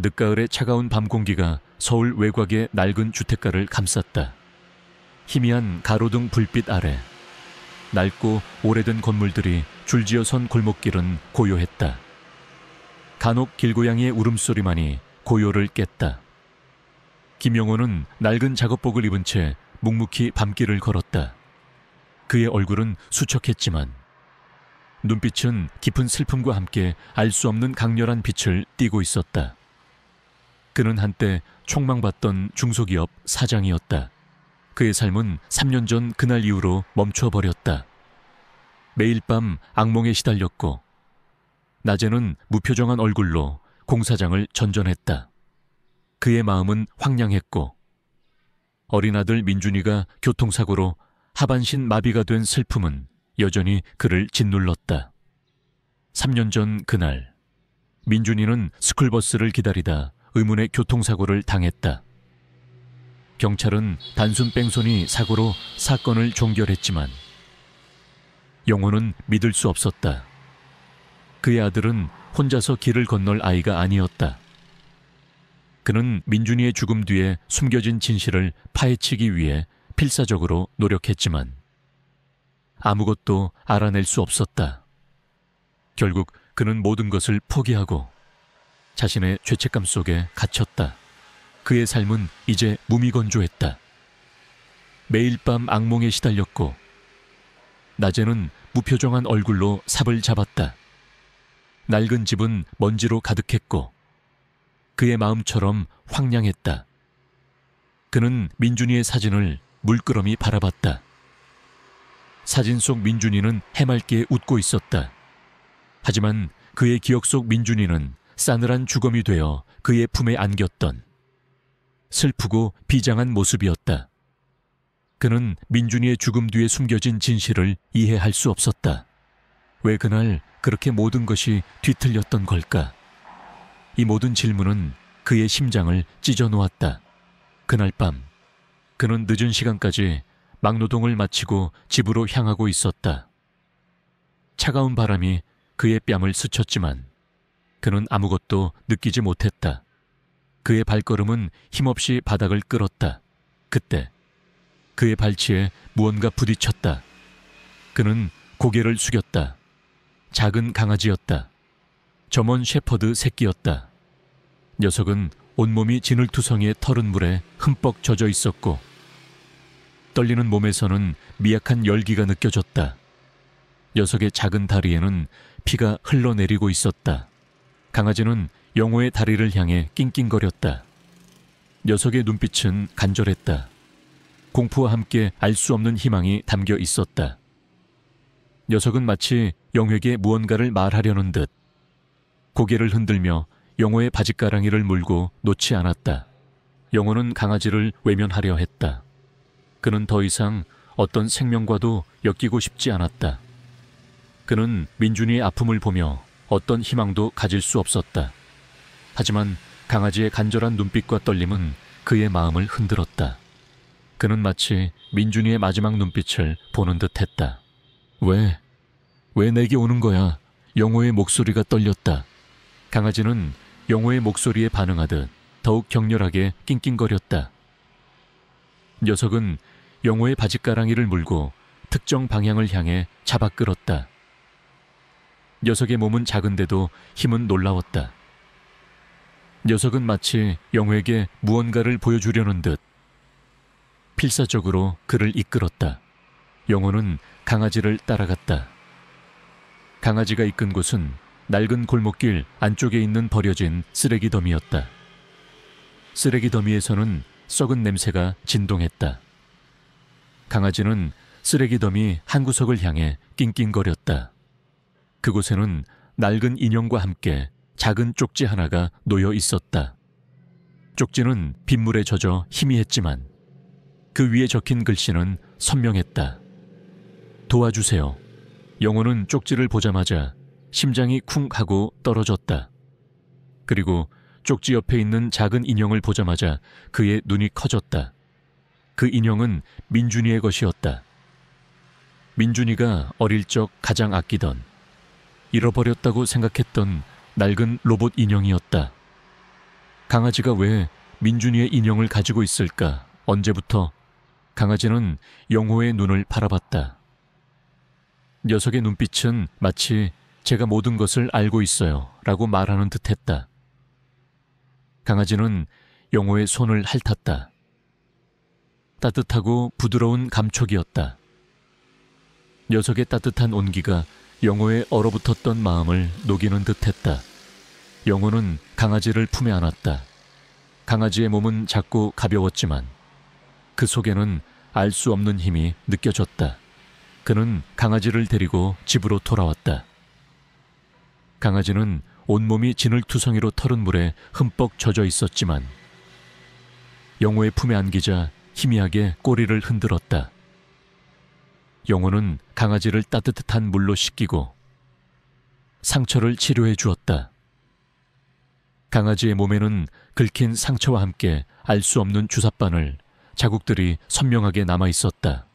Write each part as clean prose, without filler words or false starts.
늦가을의 차가운 밤 공기가 서울 외곽의 낡은 주택가를 감쌌다. 희미한 가로등 불빛 아래 낡고 오래된 건물들이 줄지어 선 골목길은 고요했다. 간혹 길고양이의 울음소리만이 고요를 깼다. 김영호는 낡은 작업복을 입은 채 묵묵히 밤길을 걸었다. 그의 얼굴은 수척했지만 눈빛은 깊은 슬픔과 함께 알 수 없는 강렬한 빛을 띠고 있었다. 그는 한때 촉망받던 중소기업 사장이었다. 그의 삶은 3년 전 그날 이후로 멈춰버렸다. 매일 밤 악몽에 시달렸고 낮에는 무표정한 얼굴로 공사장을 전전했다. 그의 마음은 황량했고 어린 아들 민준이가 교통사고로 하반신 마비가 된 슬픔은 여전히 그를 짓눌렀다. 3년 전 그날 민준이는 스쿨버스를 기다리다 의문의 교통사고를 당했다. 경찰은 단순 뺑소니 사고로 사건을 종결했지만 영호는 믿을 수 없었다. 그의 아들은 혼자서 길을 건널 아이가 아니었다. 그는 민준이의 죽음 뒤에 숨겨진 진실을 파헤치기 위해 필사적으로 노력했지만 아무것도 알아낼 수 없었다. 결국 그는 모든 것을 포기하고 자신의 죄책감 속에 갇혔다. 그의 삶은 이제 무미건조했다. 매일 밤 악몽에 시달렸고 낮에는 무표정한 얼굴로 삽을 잡았다. 낡은 집은 먼지로 가득했고 그의 마음처럼 황량했다. 그는 민준이의 사진을 물끄러미 바라봤다. 사진 속 민준이는 해맑게 웃고 있었다. 하지만 그의 기억 속 민준이는 싸늘한 주검이 되어 그의 품에 안겼던 슬프고 비장한 모습이었다. 그는 민준이의 죽음 뒤에 숨겨진 진실을 이해할 수 없었다. 왜 그날 그렇게 모든 것이 뒤틀렸던 걸까? 이 모든 질문은 그의 심장을 찢어 놓았다. 그날 밤 그는 늦은 시간까지 막노동을 마치고 집으로 향하고 있었다. 차가운 바람이 그의 뺨을 스쳤지만 그는 아무것도 느끼지 못했다. 그의 발걸음은 힘없이 바닥을 끌었다. 그때 그의 발치에 무언가 부딪혔다. 그는 고개를 숙였다. 작은 강아지였다. 점원 셰퍼드 새끼였다. 녀석은 온몸이 지늘투성이의 털은 물에 흠뻑 젖어 있었고 떨리는 몸에서는 미약한 열기가 느껴졌다. 녀석의 작은 다리에는 피가 흘러내리고 있었다. 강아지는 영호의 다리를 향해 낑낑거렸다. 녀석의 눈빛은 간절했다. 공포와 함께 알 수 없는 희망이 담겨 있었다. 녀석은 마치 영호에게 무언가를 말하려는 듯 고개를 흔들며 영호의 바짓가랑이를 물고 놓지 않았다. 영호는 강아지를 외면하려 했다. 그는 더 이상 어떤 생명과도 엮이고 싶지 않았다. 그는 민준이의 아픔을 보며 어떤 희망도 가질 수 없었다. 하지만 강아지의 간절한 눈빛과 떨림은 그의 마음을 흔들었다. 그는 마치 민준이의 마지막 눈빛을 보는 듯 했다. 왜 내게 오는 거야? 영호의 목소리가 떨렸다. 강아지는 영호의 목소리에 반응하듯 더욱 격렬하게 낑낑거렸다. 녀석은 영호의 바짓가랑이를 물고 특정 방향을 향해 잡아 끌었다. 녀석의 몸은 작은데도 힘은 놀라웠다. 녀석은 마치 영호에게 무언가를 보여주려는 듯 필사적으로 그를 이끌었다. 영호는 강아지를 따라갔다. 강아지가 이끈 곳은 낡은 골목길 안쪽에 있는 버려진 쓰레기 더미였다. 쓰레기 더미에서는 썩은 냄새가 진동했다. 강아지는 쓰레기 더미 한 구석을 향해 낑낑거렸다. 그곳에는 낡은 인형과 함께 작은 쪽지 하나가 놓여 있었다. 쪽지는 빗물에 젖어 희미했지만 그 위에 적힌 글씨는 선명했다. 도와주세요. 영호는 쪽지를 보자마자 심장이 쿵 하고 떨어졌다. 그리고 쪽지 옆에 있는 작은 인형을 보자마자 그의 눈이 커졌다. 그 인형은 민준이의 것이었다. 민준이가 어릴 적 가장 아끼던, 잃어버렸다고 생각했던 낡은 로봇 인형이었다. 강아지가 왜 민준이의 인형을 가지고 있을까? 언제부터? 강아지는 영호의 눈을 바라봤다. 녀석의 눈빛은 마치 제가 모든 것을 알고 있어요 라고 말하는 듯했다. 강아지는 영호의 손을 핥았다. 따뜻하고 부드러운 감촉이었다. 녀석의 따뜻한 온기가 영호의 얼어붙었던 마음을 녹이는 듯했다. 영호는 강아지를 품에 안았다. 강아지의 몸은 작고 가벼웠지만 그 속에는 알 수 없는 힘이 느껴졌다. 그는 강아지를 데리고 집으로 돌아왔다. 강아지는 온몸이 진흙투성이로 털은 물에 흠뻑 젖어 있었지만 영호의 품에 안기자 희미하게 꼬리를 흔들었다. 영호는 강아지를 따뜻한 물로 씻기고 상처를 치료해 주었다. 강아지의 몸에는 긁힌 상처와 함께 알 수 없는 주삿바늘, 자국들이 선명하게 남아 있었다.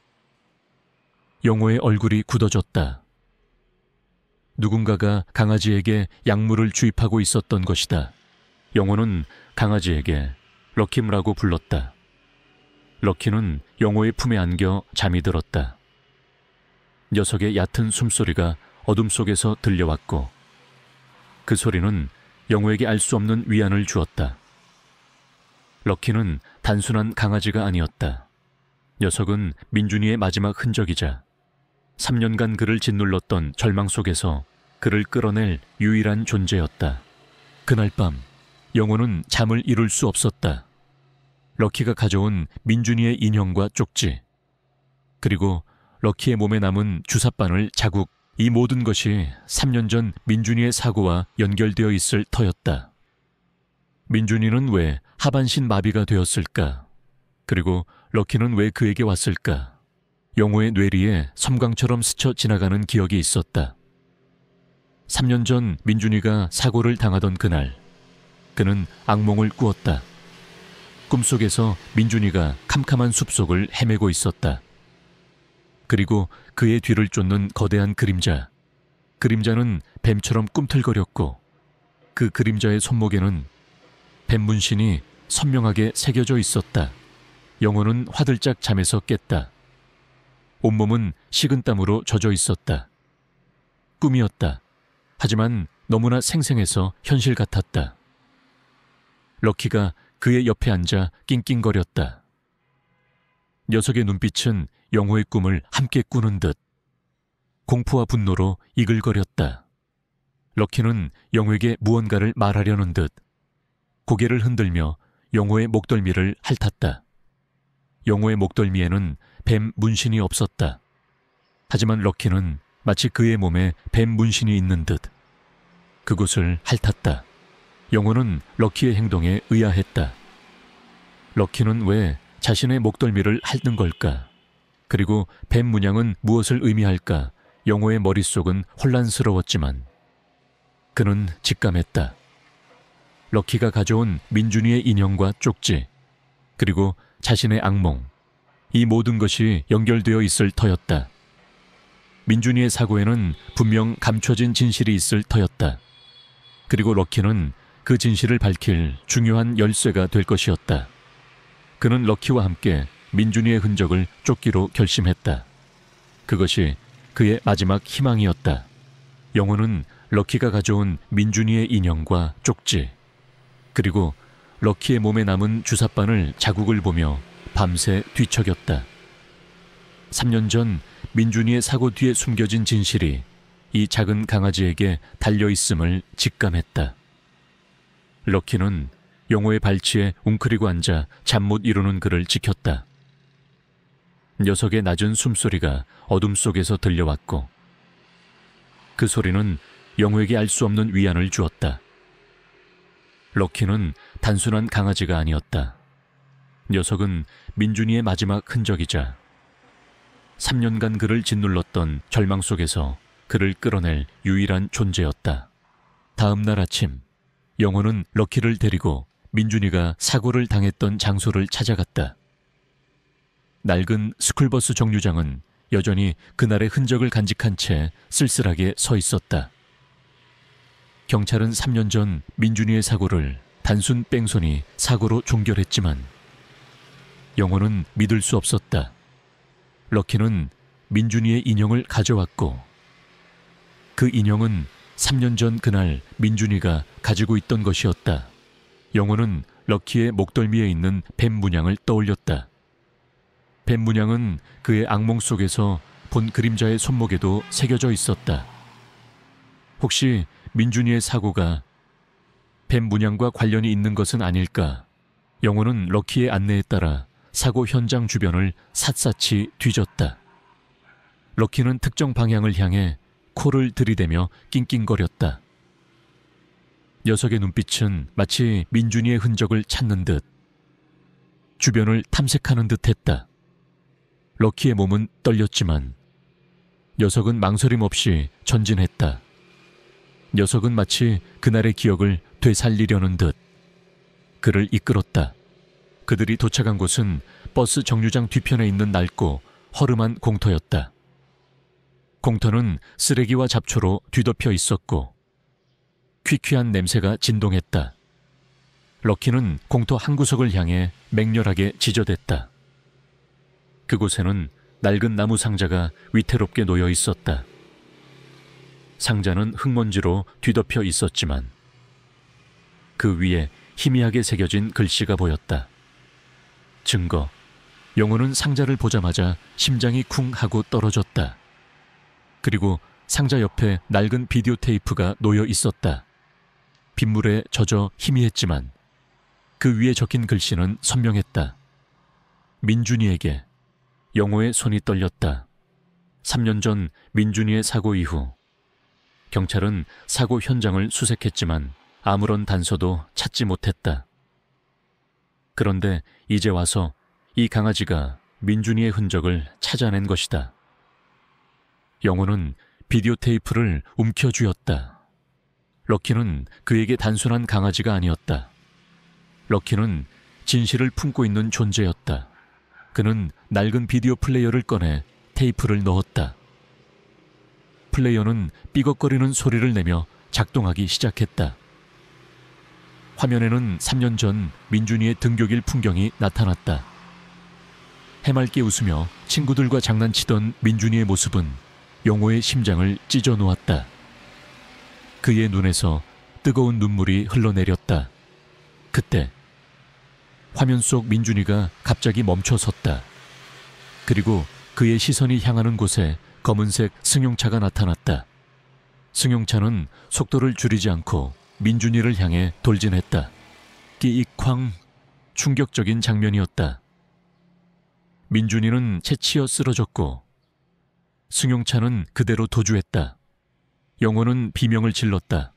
영호의 얼굴이 굳어졌다. 누군가가 강아지에게 약물을 주입하고 있었던 것이다. 영호는 강아지에게 럭킴라고 불렀다. 럭키는 영호의 품에 안겨 잠이 들었다. 녀석의 얕은 숨소리가 어둠 속에서 들려왔고 그 소리는 영호에게 알 수 없는 위안을 주었다. 럭키는 단순한 강아지가 아니었다. 녀석은 민준이의 마지막 흔적이자 3년간 그를 짓눌렀던 절망 속에서 그를 끌어낼 유일한 존재였다. 그날 밤 영호는 잠을 이룰 수 없었다. 럭키가 가져온 민준이의 인형과 쪽지, 그리고 럭키의 몸에 남은 주삿바늘 자국, 이 모든 것이 3년 전 민준이의 사고와 연결되어 있을 터였다. 민준이는 왜 하반신 마비가 되었을까? 그리고 럭키는 왜 그에게 왔을까? 영호의 뇌리에 섬광처럼 스쳐 지나가는 기억이 있었다. 3년 전 민준이가 사고를 당하던 그날, 그는 악몽을 꾸었다. 꿈속에서 민준이가 캄캄한 숲속을 헤매고 있었다. 그리고 그의 뒤를 쫓는 거대한 그림자. 그림자는 뱀처럼 꿈틀거렸고 그 그림자의 손목에는 뱀 문신이 선명하게 새겨져 있었다. 영호는 화들짝 잠에서 깼다. 온몸은 식은땀으로 젖어 있었다. 꿈이었다. 하지만 너무나 생생해서 현실 같았다. 럭키가 그의 옆에 앉아 낑낑거렸다. 녀석의 눈빛은 영호의 꿈을 함께 꾸는 듯 공포와 분노로 이글거렸다. 럭키는 영호에게 무언가를 말하려는 듯 고개를 흔들며 영호의 목덜미를 핥았다. 영호의 목덜미에는 뱀 문신이 없었다. 하지만 럭키는 마치 그의 몸에 뱀 문신이 있는 듯 그곳을 핥았다. 영호는 럭키의 행동에 의아했다. 럭키는 왜 자신의 목덜미를 핥는 걸까? 그리고 뱀 문양은 무엇을 의미할까? 영호의 머릿속은 혼란스러웠지만 그는 직감했다. 럭키가 가져온 민준이의 인형과 쪽지, 그리고 자신의 악몽, 이 모든 것이 연결되어 있을 터였다. 민준이의 사고에는 분명 감춰진 진실이 있을 터였다. 그리고 럭키는 그 진실을 밝힐 중요한 열쇠가 될 것이었다. 그는 럭키와 함께 민준이의 흔적을 쫓기로 결심했다. 그것이 그의 마지막 희망이었다. 영호는 럭키가 가져온 민준이의 인형과 쪽지, 그리고 럭키의 몸에 남은 주삿바늘 자국을 보며 밤새 뒤척였다. 3년 전 민준이의 사고 뒤에 숨겨진 진실이 이 작은 강아지에게 달려있음을 직감했다. 럭키는 영호의 발치에 웅크리고 앉아 잠 못 이루는 그를 지켰다. 녀석의 낮은 숨소리가 어둠 속에서 들려왔고 그 소리는 영호에게 알 수 없는 위안을 주었다. 럭키는 단순한 강아지가 아니었다. 녀석은 민준이의 마지막 흔적이자 3년간 그를 짓눌렀던 절망 속에서 그를 끌어낼 유일한 존재였다. 다음 날 아침, 영호는 럭키를 데리고 민준이가 사고를 당했던 장소를 찾아갔다. 낡은 스쿨버스 정류장은 여전히 그날의 흔적을 간직한 채 쓸쓸하게 서 있었다. 경찰은 3년 전 민준이의 사고를 단순 뺑소니 사고로 종결했지만 영호는 믿을 수 없었다. 럭키는 민준이의 인형을 가져왔고 그 인형은 3년 전 그날 민준이가 가지고 있던 것이었다. 영호는 럭키의 목덜미에 있는 뱀 문양을 떠올렸다. 뱀 문양은 그의 악몽 속에서 본 그림자의 손목에도 새겨져 있었다. 혹시 민준이의 사고가 뱀 문양과 관련이 있는 것은 아닐까? 영호는 럭키의 안내에 따라 사고 현장 주변을 샅샅이 뒤졌다. 럭키는 특정 방향을 향해 코를 들이대며 낑낑거렸다. 녀석의 눈빛은 마치 민준이의 흔적을 찾는 듯 주변을 탐색하는 듯 했다. 럭키의 몸은 떨렸지만 녀석은 망설임 없이 전진했다. 녀석은 마치 그날의 기억을 되살리려는 듯 그를 이끌었다. 그들이 도착한 곳은 버스 정류장 뒤편에 있는 낡고 허름한 공터였다. 공터는 쓰레기와 잡초로 뒤덮여 있었고 퀴퀴한 냄새가 진동했다. 럭키는 공터 한 구석을 향해 맹렬하게 지저댔다. 그곳에는 낡은 나무 상자가 위태롭게 놓여 있었다. 상자는 흙먼지로 뒤덮여 있었지만 그 위에 희미하게 새겨진 글씨가 보였다. 증거. 영호는 상자를 보자마자 심장이 쿵 하고 떨어졌다. 그리고 상자 옆에 낡은 비디오 테이프가 놓여 있었다. 빗물에 젖어 희미했지만 그 위에 적힌 글씨는 선명했다. 민준이에게. 영호의 손이 떨렸다. 3년 전 민준이의 사고 이후 경찰은 사고 현장을 수색했지만 아무런 단서도 찾지 못했다. 그런데 이제 와서 이 강아지가 민준이의 흔적을 찾아낸 것이다. 영호는 비디오 테이프를 움켜쥐었다. 럭키는 그에게 단순한 강아지가 아니었다. 럭키는 진실을 품고 있는 존재였다. 그는 낡은 비디오 플레이어를 꺼내 테이프를 넣었다. 플레이어는 삐걱거리는 소리를 내며 작동하기 시작했다. 화면에는 3년 전 민준이의 등교길 풍경이 나타났다. 해맑게 웃으며 친구들과 장난치던 민준이의 모습은 영호의 심장을 찢어 놓았다. 그의 눈에서 뜨거운 눈물이 흘러내렸다. 그때 화면 속 민준이가 갑자기 멈춰 섰다. 그리고 그의 시선이 향하는 곳에 검은색 승용차가 나타났다. 승용차는 속도를 줄이지 않고 민준이를 향해 돌진했다. 끼익쾅. 충격적인 장면이었다. 민준이는 채치어 쓰러졌고 승용차는 그대로 도주했다. 영호는 비명을 질렀다.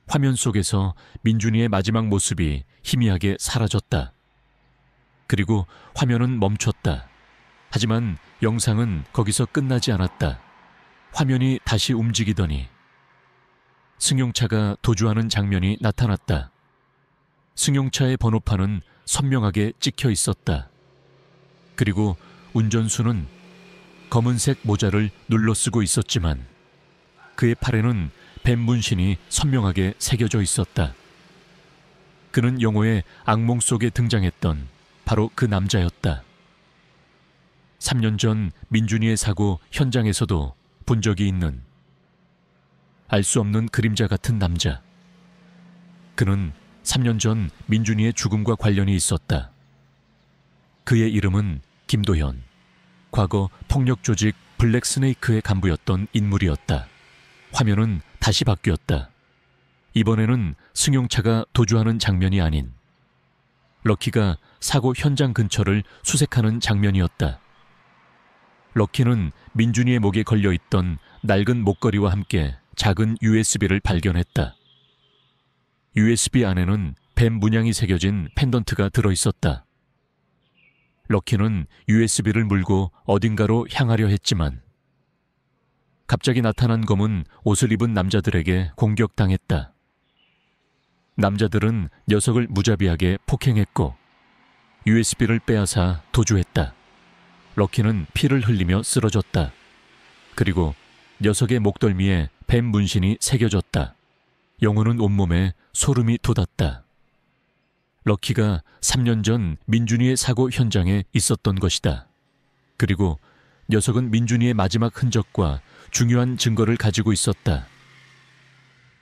화면 속에서 민준이의 마지막 모습이 희미하게 사라졌다. 그리고 화면은 멈췄다. 하지만 영상은 거기서 끝나지 않았다. 화면이 다시 움직이더니 승용차가 도주하는 장면이 나타났다. 승용차의 번호판은 선명하게 찍혀 있었다. 그리고 운전수는 검은색 모자를 눌러쓰고 있었지만 그의 팔에는 뱀 문신이 선명하게 새겨져 있었다. 그는 영호의 악몽 속에 등장했던 바로 그 남자였다. 3년 전 민준이의 사고 현장에서도 본 적이 있는 알 수 없는 그림자 같은 남자. 그는 3년 전 민준이의 죽음과 관련이 있었다. 그의 이름은 김도현. 과거 폭력 조직 블랙 스네이크의 간부였던 인물이었다. 화면은 다시 바뀌었다. 이번에는 승용차가 도주하는 장면이 아닌 럭키가 사고 현장 근처를 수색하는 장면이었다. 럭키는 민준이의 목에 걸려있던 낡은 목걸이와 함께 작은 USB를 발견했다. USB 안에는 뱀 문양이 새겨진 펜던트가 들어있었다. 럭키는 USB를 물고 어딘가로 향하려 했지만 갑자기 나타난 검은 옷을 입은 남자들에게 공격당했다. 남자들은 녀석을 무자비하게 폭행했고 USB를 빼앗아 도주했다. 럭키는 피를 흘리며 쓰러졌다. 그리고 녀석의 목덜미에 뱀 문신이 새겨졌다. 영호는 온몸에 소름이 돋았다. 럭키가 3년 전 민준이의 사고 현장에 있었던 것이다. 그리고 녀석은 민준이의 마지막 흔적과 중요한 증거를 가지고 있었다.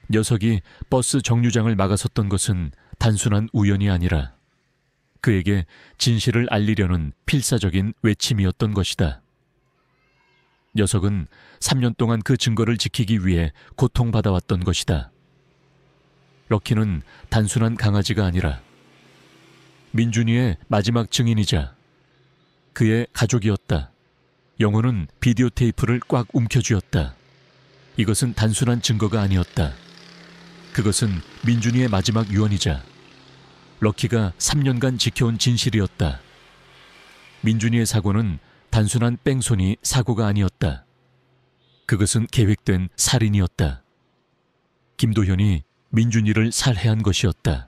녀석이 버스 정류장을 막아섰던 것은 단순한 우연이 아니라 그에게 진실을 알리려는 필사적인 외침이었던 것이다. 녀석은 3년 동안 그 증거를 지키기 위해 고통받아왔던 것이다. 럭키는 단순한 강아지가 아니라 민준이의 마지막 증인이자 그의 가족이었다. 영호는 비디오 테이프를 꽉 움켜쥐었다. 이것은 단순한 증거가 아니었다. 그것은 민준이의 마지막 유언이자 럭키가 3년간 지켜온 진실이었다. 민준이의 사고는 단순한 뺑소니 사고가 아니었다. 그것은 계획된 살인이었다. 김도현이 민준이를 살해한 것이었다.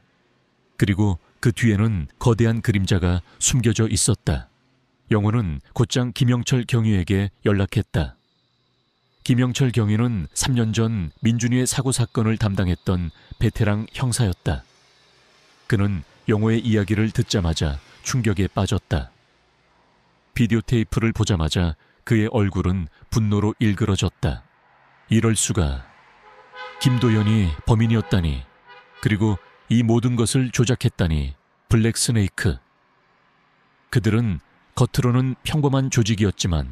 그리고 그 뒤에는 거대한 그림자가 숨겨져 있었다. 영호는 곧장 김영철 경위에게 연락했다. 김영철 경위는 3년 전 민준이의 사고 사건을 담당했던 베테랑 형사였다. 그는 영호의 이야기를 듣자마자 충격에 빠졌다. 비디오 테이프를 보자마자 그의 얼굴은 분노로 일그러졌다. 이럴 수가. 김도현이 범인이었다니. 그리고 이 모든 것을 조작했다니. 블랙 스네이크. 그들은 겉으로는 평범한 조직이었지만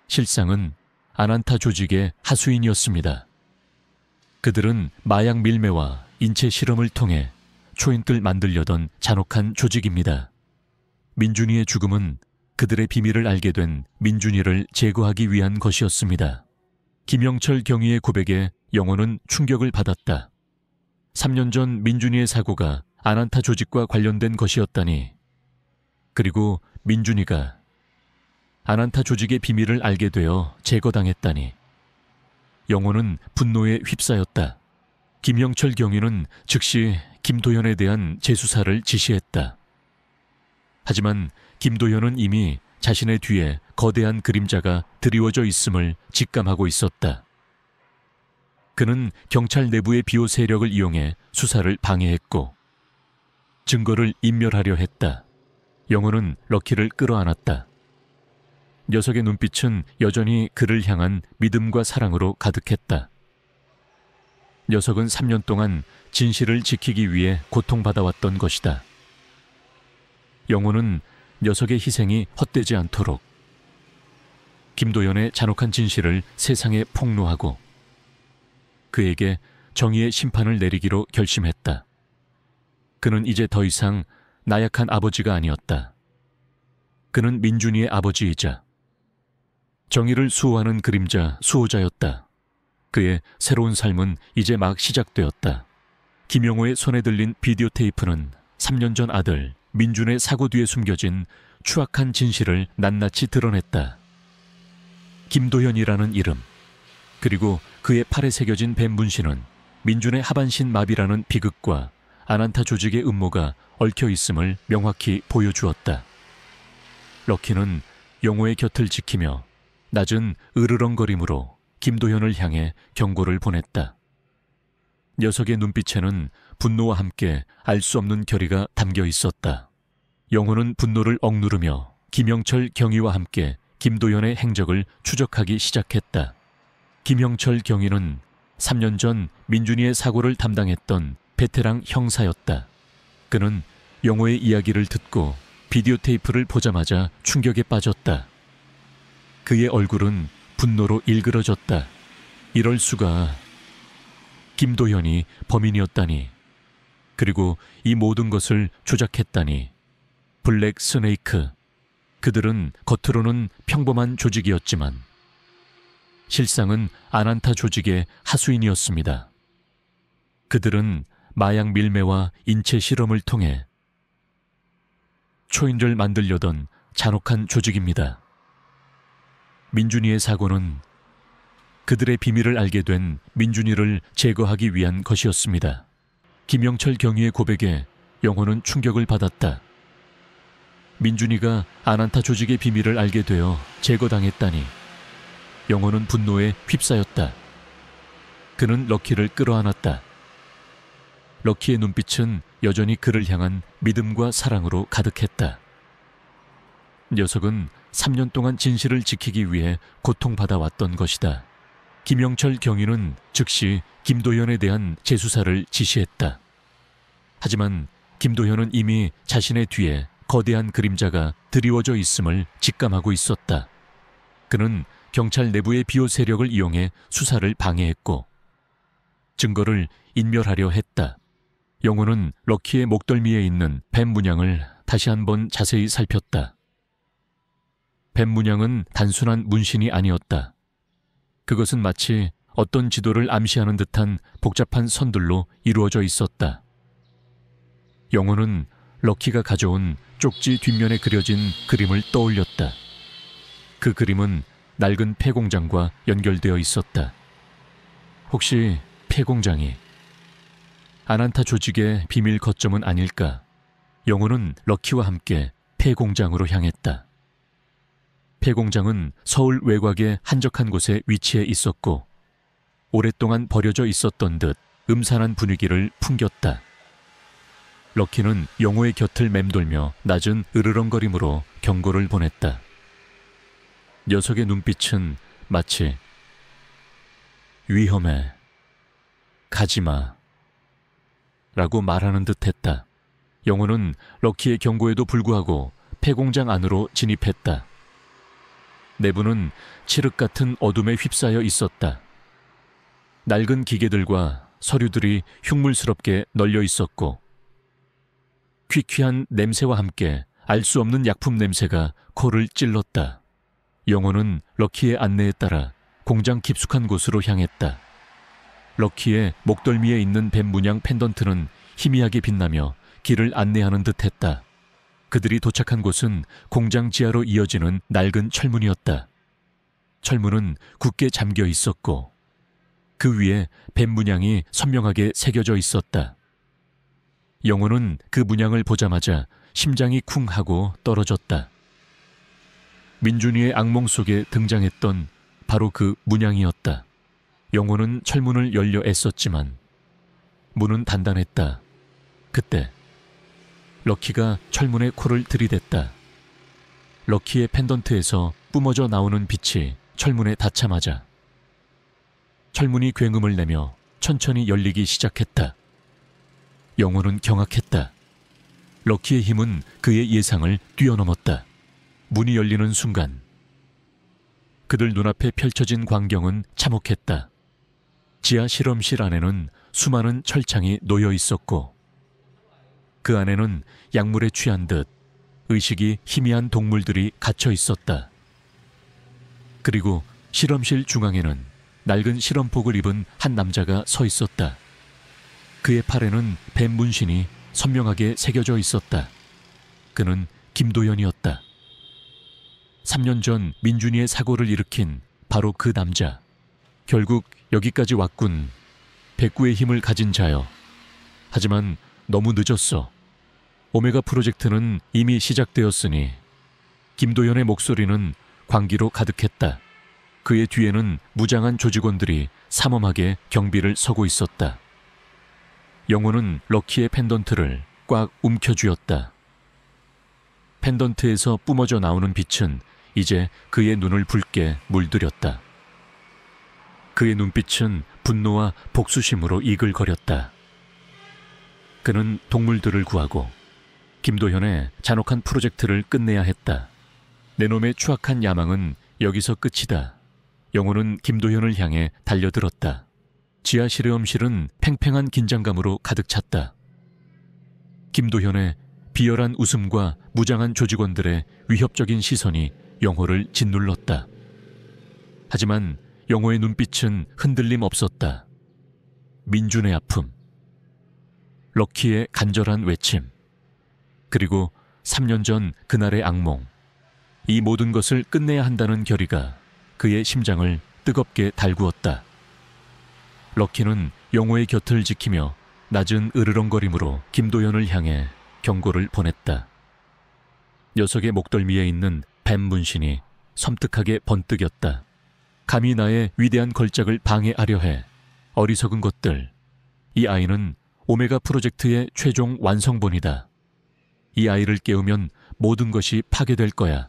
실상은 아난타 조직의 하수인이었습니다. 그들은 마약 밀매와 인체 실험을 통해 초인들 만들려던 잔혹한 조직입니다. 민준이의 죽음은 그들의 비밀을 알게 된 민준이를 제거하기 위한 것이었습니다. 김영철 경위의 고백에 영호는 충격을 받았다. 3년 전 민준이의 사고가 아난타 조직과 관련된 것이었다니. 그리고 민준이가 아난타 조직의 비밀을 알게 되어 제거당했다니. 영호는 분노에 휩싸였다. 김영철 경위는 즉시 김도현에 대한 재수사를 지시했다. 하지만 김도현은 이미 자신의 뒤에 거대한 그림자가 드리워져 있음을 직감하고 있었다. 그는 경찰 내부의 비호 세력을 이용해 수사를 방해했고 증거를 인멸하려 했다. 영호는 럭키를 끌어안았다. 녀석의 눈빛은 여전히 그를 향한 믿음과 사랑으로 가득했다. 녀석은 3년 동안 진실을 지키기 위해 고통받아왔던 것이다. 영호는 녀석의 희생이 헛되지 않도록 김도현의 잔혹한 진실을 세상에 폭로하고 그에게 정의의 심판을 내리기로 결심했다. 그는 이제 더 이상 나약한 아버지가 아니었다. 그는 민준이의 아버지이자 정의를 수호하는 그림자 수호자였다. 그의 새로운 삶은 이제 막 시작되었다. 김영호의 손에 들린 비디오 테이프는 3년 전 아들 민준의 사고 뒤에 숨겨진 추악한 진실을 낱낱이 드러냈다. 김도현이라는 이름, 그리고 그의 팔에 새겨진 뱀 문신은 민준의 하반신 마비라는 비극과 아난타 조직의 음모가 얽혀 있음을 명확히 보여주었다. 럭키는 영호의 곁을 지키며 낮은 으르렁거림으로 김도현을 향해 경고를 보냈다. 녀석의 눈빛에는 분노와 함께 알 수 없는 결의가 담겨 있었다. 영호는 분노를 억누르며 김영철 경위와 함께 김도현의 행적을 추적하기 시작했다. 김영철 경위는 3년 전 민준이의 사고를 담당했던 베테랑 형사였다. 그는 영호의 이야기를 듣고 비디오 테이프를 보자마자 충격에 빠졌다. 그의 얼굴은 분노로 일그러졌다. 이럴 수가. 김도현이 범인이었다니. 그리고 이 모든 것을 조작했다니. 블랙 스네이크. 그들은 겉으로는 평범한 조직이었지만 실상은 아난타 조직의 하수인이었습니다. 그들은 마약 밀매와 인체 실험을 통해 초인을 만들려던 잔혹한 조직입니다. 민준이의 사고는 그들의 비밀을 알게 된 민준이를 제거하기 위한 것이었습니다. 김영철 경위의 고백에 영호는 충격을 받았다. 민준이가 아난타 조직의 비밀을 알게 되어 제거당했다니. 영호는 분노에 휩싸였다. 그는 럭키를 끌어안았다. 럭키의 눈빛은 여전히 그를 향한 믿음과 사랑으로 가득했다. 녀석은 3년 동안 진실을 지키기 위해 고통받아왔던 것이다. 김영철 경위는 즉시 김도현에 대한 재수사를 지시했다. 하지만 김도현은 이미 자신의 뒤에 거대한 그림자가 드리워져 있음을 직감하고 있었다. 그는 경찰 내부의 비호 세력을 이용해 수사를 방해했고 증거를 인멸하려 했다. 영호는 럭키의 목덜미에 있는 뱀 문양을 다시 한번 자세히 살폈다. 뱀 문양은 단순한 문신이 아니었다. 그것은 마치 어떤 지도를 암시하는 듯한 복잡한 선들로 이루어져 있었다. 영호는 럭키가 가져온 쪽지 뒷면에 그려진 그림을 떠올렸다. 그 그림은 낡은 폐공장과 연결되어 있었다. 혹시 폐공장이 아난타 조직의 비밀 거점은 아닐까? 영호는 럭키와 함께 폐공장으로 향했다. 폐공장은 서울 외곽의 한적한 곳에 위치해 있었고 오랫동안 버려져 있었던 듯 음산한 분위기를 풍겼다. 럭키는 영호의 곁을 맴돌며 낮은 으르렁거림으로 경고를 보냈다. 녀석의 눈빛은 마치 위험해, 가지마 라고 말하는 듯했다. 영호는 럭키의 경고에도 불구하고 폐공장 안으로 진입했다. 내부는 칠흑 같은 어둠에 휩싸여 있었다. 낡은 기계들과 서류들이 흉물스럽게 널려 있었고 퀴퀴한 냄새와 함께 알 수 없는 약품 냄새가 코를 찔렀다. 영호는 럭키의 안내에 따라 공장 깊숙한 곳으로 향했다. 럭키의 목덜미에 있는 뱀 문양 펜던트는 희미하게 빛나며 길을 안내하는 듯했다. 그들이 도착한 곳은 공장 지하로 이어지는 낡은 철문이었다. 철문은 굳게 잠겨 있었고 그 위에 뱀 문양이 선명하게 새겨져 있었다. 영호는 그 문양을 보자마자 심장이 쿵 하고 떨어졌다. 민준이의 악몽 속에 등장했던 바로 그 문양이었다. 영호는 철문을 열려 애썼지만 문은 단단했다. 그때 럭키가 철문에 코를 들이댔다. 럭키의 펜던트에서 뿜어져 나오는 빛이 철문에 닿자마자 철문이 굉음을 내며 천천히 열리기 시작했다. 영호는 경악했다. 럭키의 힘은 그의 예상을 뛰어넘었다. 문이 열리는 순간 그들 눈앞에 펼쳐진 광경은 참혹했다. 지하 실험실 안에는 수많은 철창이 놓여 있었고 그 안에는 약물에 취한 듯 의식이 희미한 동물들이 갇혀 있었다. 그리고 실험실 중앙에는 낡은 실험복을 입은 한 남자가 서 있었다. 그의 팔에는 뱀 문신이 선명하게 새겨져 있었다. 그는 김도현이었다. 3년 전 민준이의 사고를 일으킨 바로 그 남자. 결국 여기까지 왔군. 백구의 힘을 가진 자여. 하지만 너무 늦었어. 오메가 프로젝트는 이미 시작되었으니. 김도현의 목소리는 광기로 가득했다. 그의 뒤에는 무장한 조직원들이 삼엄하게 경비를 서고 있었다. 영호는 럭키의 펜던트를 꽉 움켜쥐었다. 펜던트에서 뿜어져 나오는 빛은 이제 그의 눈을 붉게 물들였다. 그의 눈빛은 분노와 복수심으로 이글거렸다. 그는 동물들을 구하고 김도현의 잔혹한 프로젝트를 끝내야 했다. 내 놈의 추악한 야망은 여기서 끝이다. 영호는 김도현을 향해 달려들었다. 지하 실험실은 팽팽한 긴장감으로 가득 찼다. 김도현의 비열한 웃음과 무장한 조직원들의 위협적인 시선이 영호를 짓눌렀다. 하지만 영호의 눈빛은 흔들림 없었다. 민준의 아픔, 럭키의 간절한 외침, 그리고 3년 전 그날의 악몽. 이 모든 것을 끝내야 한다는 결의가 그의 심장을 뜨겁게 달구었다. 럭키는 영호의 곁을 지키며 낮은 으르렁거림으로 김도현을 향해 경고를 보냈다. 녀석의 목덜미에 있는 뱀 문신이 섬뜩하게 번뜩였다. 감히 나의 위대한 걸작을 방해하려 해. 어리석은 것들. 이 아이는 오메가 프로젝트의 최종 완성본이다. 이 아이를 깨우면 모든 것이 파괴될 거야.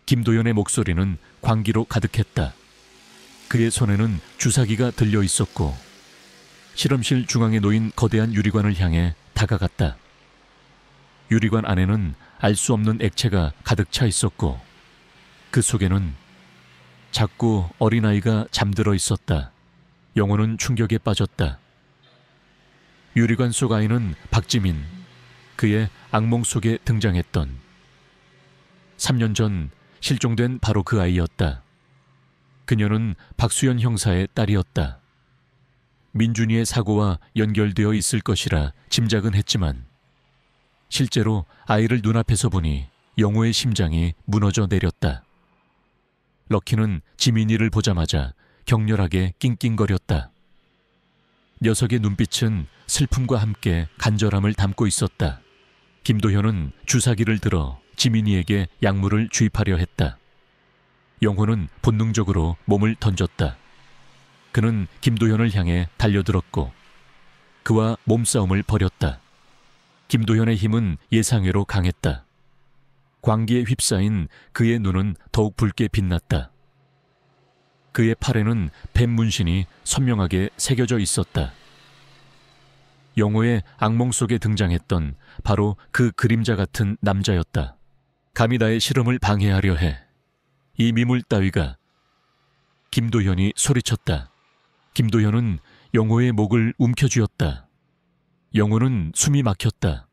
김도연의 목소리는 광기로 가득했다. 그의 손에는 주사기가 들려 있었고 실험실 중앙에 놓인 거대한 유리관을 향해 다가갔다. 유리관 안에는 알 수 없는 액체가 가득 차 있었고 그 속에는 작고 어린아이가 잠들어 있었다. 영호는 충격에 빠졌다. 유리관 속 아이는 박지민, 그의 악몽 속에 등장했던 3년 전 실종된 바로 그 아이였다. 그녀는 박수연 형사의 딸이었다. 민준이의 사고와 연결되어 있을 것이라 짐작은 했지만 실제로 아이를 눈앞에서 보니 영호의 심장이 무너져 내렸다. 럭키는 지민이를 보자마자 격렬하게 낑낑거렸다. 녀석의 눈빛은 슬픔과 함께 간절함을 담고 있었다. 김도현은 주사기를 들어 지민이에게 약물을 주입하려 했다. 영호는 본능적으로 몸을 던졌다. 그는 김도현을 향해 달려들었고 그와 몸싸움을 벌였다. 김도현의 힘은 예상외로 강했다. 광기에 휩싸인 그의 눈은 더욱 붉게 빛났다. 그의 팔에는 뱀 문신이 선명하게 새겨져 있었다. 영호의 악몽 속에 등장했던 바로 그 그림자 같은 남자였다. 감히 나의 실험을 방해하려 해. 이 미물 따위가. 김도현이 소리쳤다. 김도현은 영호의 목을 움켜쥐었다. 영호는 숨이 막혔다.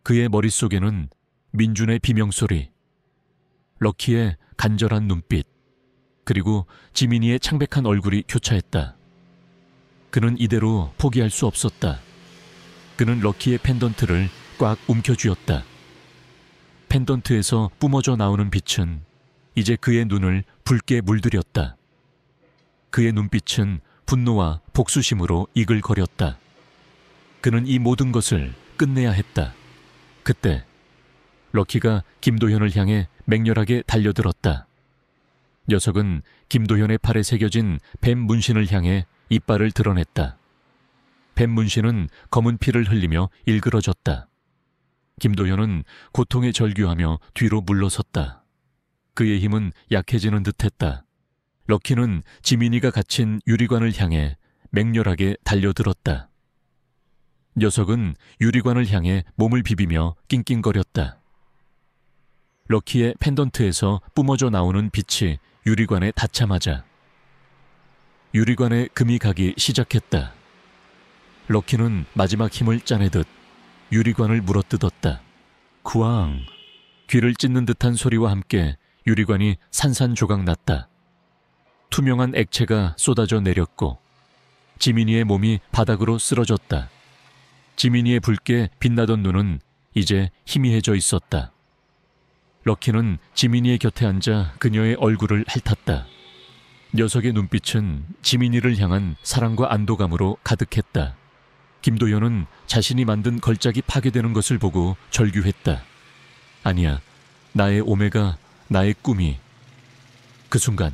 그의 머릿속에는 민준의 비명소리, 럭키의 간절한 눈빛, 그리고 지민이의 창백한 얼굴이 교차했다. 그는 이대로 포기할 수 없었다. 그는 럭키의 펜던트를 꽉 움켜쥐었다. 펜던트에서 뿜어져 나오는 빛은 이제 그의 눈을 붉게 물들였다. 그의 눈빛은 분노와 복수심으로 이글거렸다. 그는 이 모든 것을 끝내야 했다. 그때 럭키가 김도현을 향해 맹렬하게 달려들었다. 녀석은 김도현의 팔에 새겨진 뱀 문신을 향해 이빨을 드러냈다. 뱀 문신은 검은 피를 흘리며 일그러졌다. 김도현은 고통에 절규하며 뒤로 물러섰다. 그의 힘은 약해지는 듯했다. 럭키는 지민이가 갇힌 유리관을 향해 맹렬하게 달려들었다. 녀석은 유리관을 향해 몸을 비비며 낑낑거렸다. 럭키의 펜던트에서 뿜어져 나오는 빛이 유리관에 닿자마자 유리관에 금이 가기 시작했다. 럭키는 마지막 힘을 짜내듯 유리관을 물어뜯었다. 구왕! 귀를 찢는 듯한 소리와 함께 유리관이 산산조각 났다. 투명한 액체가 쏟아져 내렸고 지민이의 몸이 바닥으로 쓰러졌다. 지민이의 붉게 빛나던 눈은 이제 희미해져 있었다. 럭키는 지민이의 곁에 앉아 그녀의 얼굴을 핥았다. 녀석의 눈빛은 지민이를 향한 사랑과 안도감으로 가득했다. 김도현은 자신이 만든 걸작이 파괴되는 것을 보고 절규했다. 아니야, 나의 오메가, 나의 꿈이. 그 순간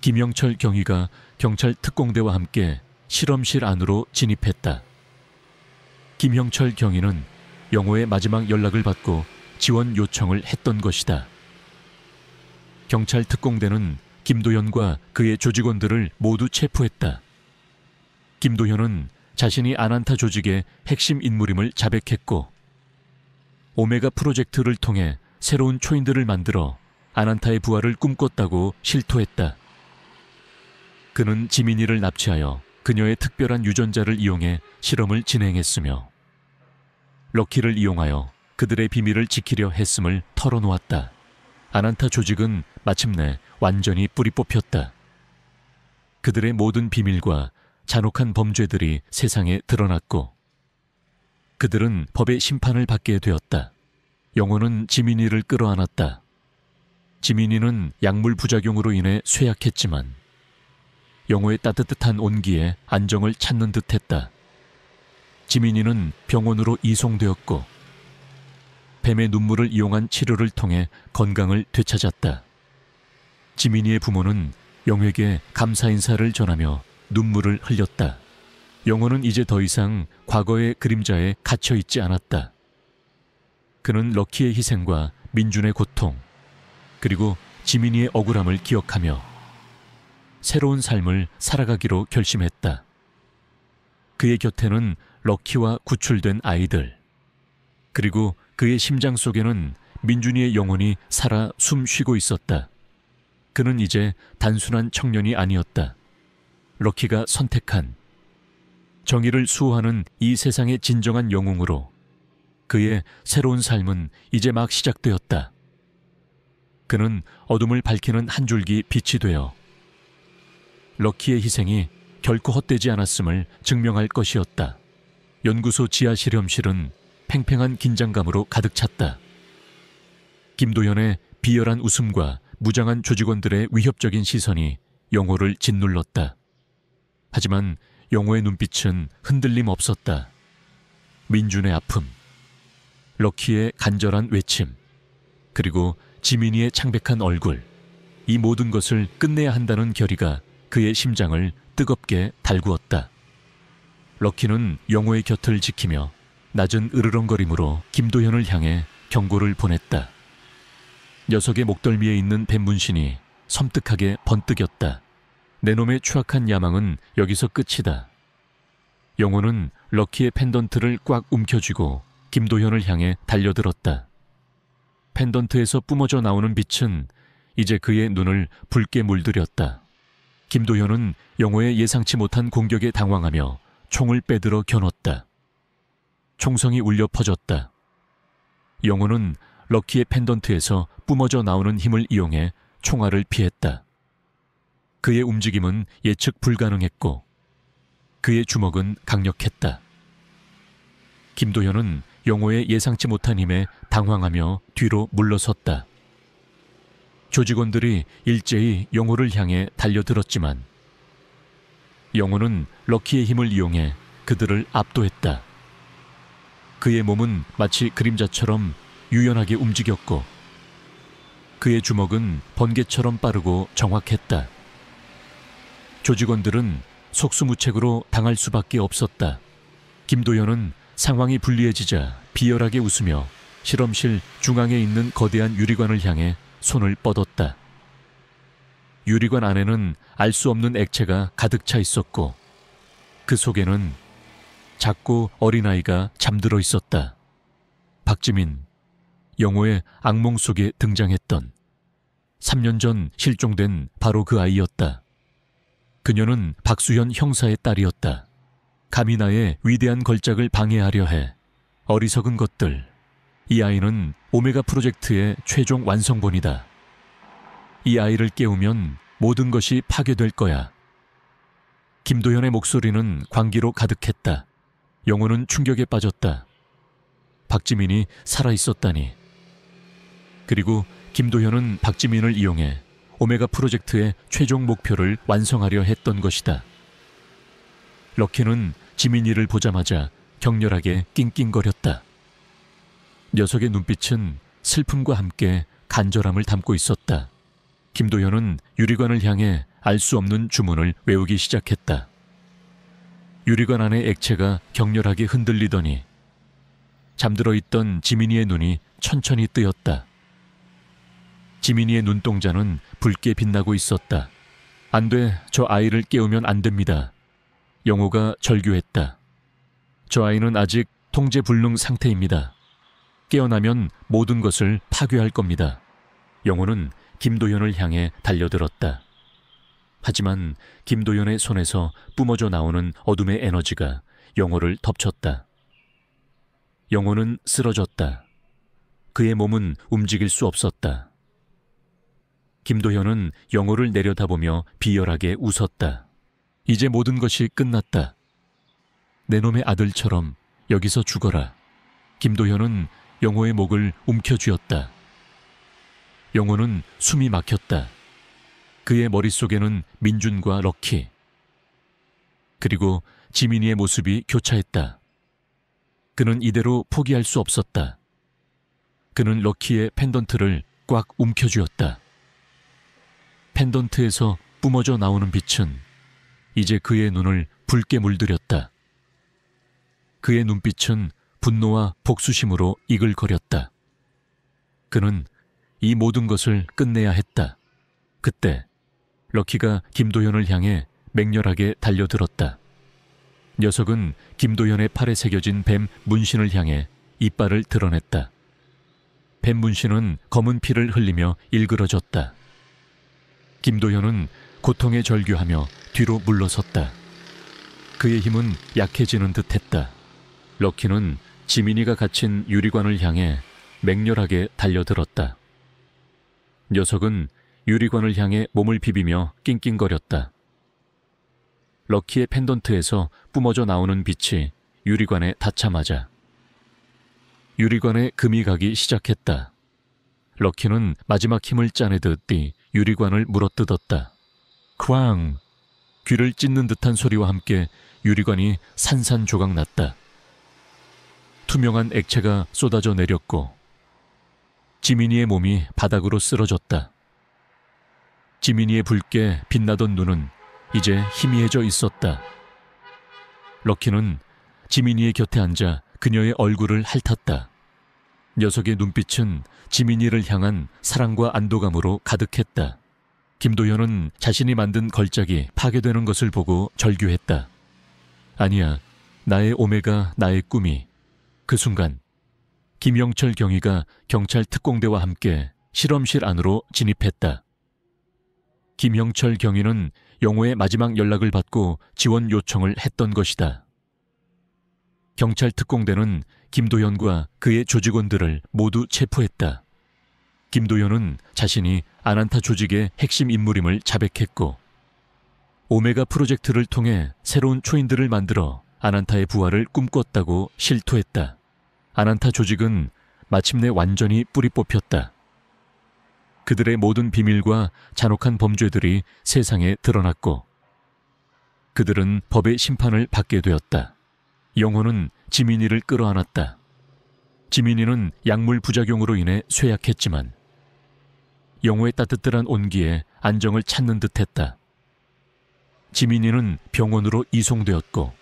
김영철 경위가 경찰 특공대와 함께 실험실 안으로 진입했다. 김형철 경위는 영호의 마지막 연락을 받고 지원 요청을 했던 것이다. 경찰 특공대는 김도현과 그의 조직원들을 모두 체포했다. 김도현은 자신이 아난타 조직의 핵심 인물임을 자백했고 오메가 프로젝트를 통해 새로운 초인들을 만들어 아난타의 부활을 꿈꿨다고 실토했다. 그는 지민이를 납치하여 그녀의 특별한 유전자를 이용해 실험을 진행했으며 럭키를 이용하여 그들의 비밀을 지키려 했음을 털어놓았다. 아난타 조직은 마침내 완전히 뿌리 뽑혔다. 그들의 모든 비밀과 잔혹한 범죄들이 세상에 드러났고 그들은 법의 심판을 받게 되었다. 영호는 지민이를 끌어안았다. 지민이는 약물 부작용으로 인해 쇠약했지만 영호의 따뜻한 온기에 안정을 찾는 듯했다. 지민이는 병원으로 이송되었고 뱀의 눈물을 이용한 치료를 통해 건강을 되찾았다. 지민이의 부모는 영호에게 감사 인사를 전하며 눈물을 흘렸다. 영호는 이제 더 이상 과거의 그림자에 갇혀 있지 않았다. 그는 럭키의 희생과 민준의 고통, 그리고 지민이의 억울함을 기억하며 새로운 삶을 살아가기로 결심했다. 그의 곁에는 럭키와 구출된 아이들, 그리고 그의 심장 속에는 민준이의 영혼이 살아 숨 쉬고 있었다. 그는 이제 단순한 청년이 아니었다. 럭키가 선택한 정의를 수호하는 이 세상의 진정한 영웅으로 그의 새로운 삶은 이제 막 시작되었다. 그는 어둠을 밝히는 한 줄기 빛이 되어 럭키의 희생이 결코 헛되지 않았음을 증명할 것이었다. 연구소 지하 실험실은 팽팽한 긴장감으로 가득 찼다. 김도현의 비열한 웃음과 무장한 조직원들의 위협적인 시선이 영호를 짓눌렀다. 하지만 영호의 눈빛은 흔들림 없었다. 민준의 아픔, 럭키의 간절한 외침, 그리고 지민이의 창백한 얼굴, 이 모든 것을 끝내야 한다는 결의가 그의 심장을 뜨겁게 달구었다. 럭키는 영호의 곁을 지키며 낮은 으르렁거림으로 김도현을 향해 경고를 보냈다. 녀석의 목덜미에 있는 뱀문신이 섬뜩하게 번뜩였다. 내 놈의 추악한 야망은 여기서 끝이다. 영호는 럭키의 펜던트를 꽉 움켜쥐고 김도현을 향해 달려들었다. 펜던트에서 뿜어져 나오는 빛은 이제 그의 눈을 붉게 물들였다. 김도현은 영호의 예상치 못한 공격에 당황하며 총을 빼들어 겨눴다. 총성이 울려 퍼졌다. 영호는 럭키의 펜던트에서 뿜어져 나오는 힘을 이용해 총알을 피했다. 그의 움직임은 예측 불가능했고 그의 주먹은 강력했다. 김도현은 영호의 예상치 못한 힘에 당황하며 뒤로 물러섰다. 조직원들이 일제히 영호를 향해 달려들었지만 영호는 럭키의 힘을 이용해 그들을 압도했다. 그의 몸은 마치 그림자처럼 유연하게 움직였고 그의 주먹은 번개처럼 빠르고 정확했다. 조직원들은 속수무책으로 당할 수밖에 없었다. 김도현은 상황이 불리해지자 비열하게 웃으며 실험실 중앙에 있는 거대한 유리관을 향해 손을 뻗었다. 유리관 안에는 알 수 없는 액체가 가득 차 있었고 그 속에는 작고 어린아이가 잠들어 있었다. 박지민, 영호의 악몽 속에 등장했던 3년 전 실종된 바로 그 아이였다. 그녀는 박수현 형사의 딸이었다. 감히 나의 위대한 걸작을 방해하려 해. 어리석은 것들. 이 아이는 오메가 프로젝트의 최종 완성본이다. 이 아이를 깨우면 모든 것이 파괴될 거야. 김도현의 목소리는 광기로 가득했다. 영호는 충격에 빠졌다. 박지민이 살아있었다니. 그리고 김도현은 박지민을 이용해 오메가 프로젝트의 최종 목표를 완성하려 했던 것이다. 럭키는 지민이를 보자마자 격렬하게 낑낑거렸다. 녀석의 눈빛은 슬픔과 함께 간절함을 담고 있었다. 김도현은 유리관을 향해 알 수 없는 주문을 외우기 시작했다. 유리관 안의 액체가 격렬하게 흔들리더니 잠들어 있던 지민이의 눈이 천천히 뜨였다. 지민이의 눈동자는 붉게 빛나고 있었다. 안 돼, 저 아이를 깨우면 안 됩니다. 영호가 절규했다. 저 아이는 아직 통제 불능 상태입니다. 깨어나면 모든 것을 파괴할 겁니다. 영호는 김도현을 향해 달려들었다. 하지만 김도현의 손에서 뿜어져 나오는 어둠의 에너지가 영호를 덮쳤다. 영호는 쓰러졌다. 그의 몸은 움직일 수 없었다. 김도현은 영호를 내려다보며 비열하게 웃었다. 이제 모든 것이 끝났다. 내 놈의 아들처럼 여기서 죽어라. 김도현은 영호의 목을 움켜쥐었다. 영호는 숨이 막혔다. 그의 머릿속에는 민준과 럭키, 그리고 지민이의 모습이 교차했다. 그는 이대로 포기할 수 없었다. 그는 럭키의 펜던트를 꽉 움켜쥐었다. 펜던트에서 뿜어져 나오는 빛은 이제 그의 눈을 붉게 물들였다. 그의 눈빛은 분노와 복수심으로 이글거렸다. 그는 이 모든 것을 끝내야 했다. 그때 럭키가 김도현을 향해 맹렬하게 달려들었다. 녀석은 김도현의 팔에 새겨진 뱀 문신을 향해 이빨을 드러냈다. 뱀 문신은 검은 피를 흘리며 일그러졌다. 김도현은 고통에 절규하며 뒤로 물러섰다. 그의 힘은 약해지는 듯했다. 럭키는 지민이가 갇힌 유리관을 향해 맹렬하게 달려들었다. 녀석은 유리관을 향해 몸을 비비며 낑낑거렸다. 럭키의 펜던트에서 뿜어져 나오는 빛이 유리관에 닿자마자 유리관에 금이 가기 시작했다. 럭키는 마지막 힘을 짜내듯 유리관을 물어뜯었다. 쾅! 귀를 찢는 듯한 소리와 함께 유리관이 산산조각 났다. 투명한 액체가 쏟아져 내렸고 지민이의 몸이 바닥으로 쓰러졌다. 지민이의 붉게 빛나던 눈은 이제 희미해져 있었다. 럭키는 지민이의 곁에 앉아 그녀의 얼굴을 핥았다. 녀석의 눈빛은 지민이를 향한 사랑과 안도감으로 가득했다. 김도현은 자신이 만든 걸작이 파괴되는 것을 보고 절규했다. 아니야, 나의 오메가, 나의 꿈이. 그 순간 김영철 경위가 경찰 특공대와 함께 실험실 안으로 진입했다. 김영철 경위는 영호의 마지막 연락을 받고 지원 요청을 했던 것이다. 경찰 특공대는 김도현과 그의 조직원들을 모두 체포했다. 김도현은 자신이 아난타 조직의 핵심 인물임을 자백했고 오메가 프로젝트를 통해 새로운 초인들을 만들어 아난타의 부활을 꿈꿨다고 실토했다. 아난타 조직은 마침내 완전히 뿌리 뽑혔다. 그들의 모든 비밀과 잔혹한 범죄들이 세상에 드러났고 그들은 법의 심판을 받게 되었다. 영호는 지민이를 끌어안았다. 지민이는 약물 부작용으로 인해 쇠약했지만 영호의 따뜻한 온기에 안정을 찾는 듯했다. 지민이는 병원으로 이송되었고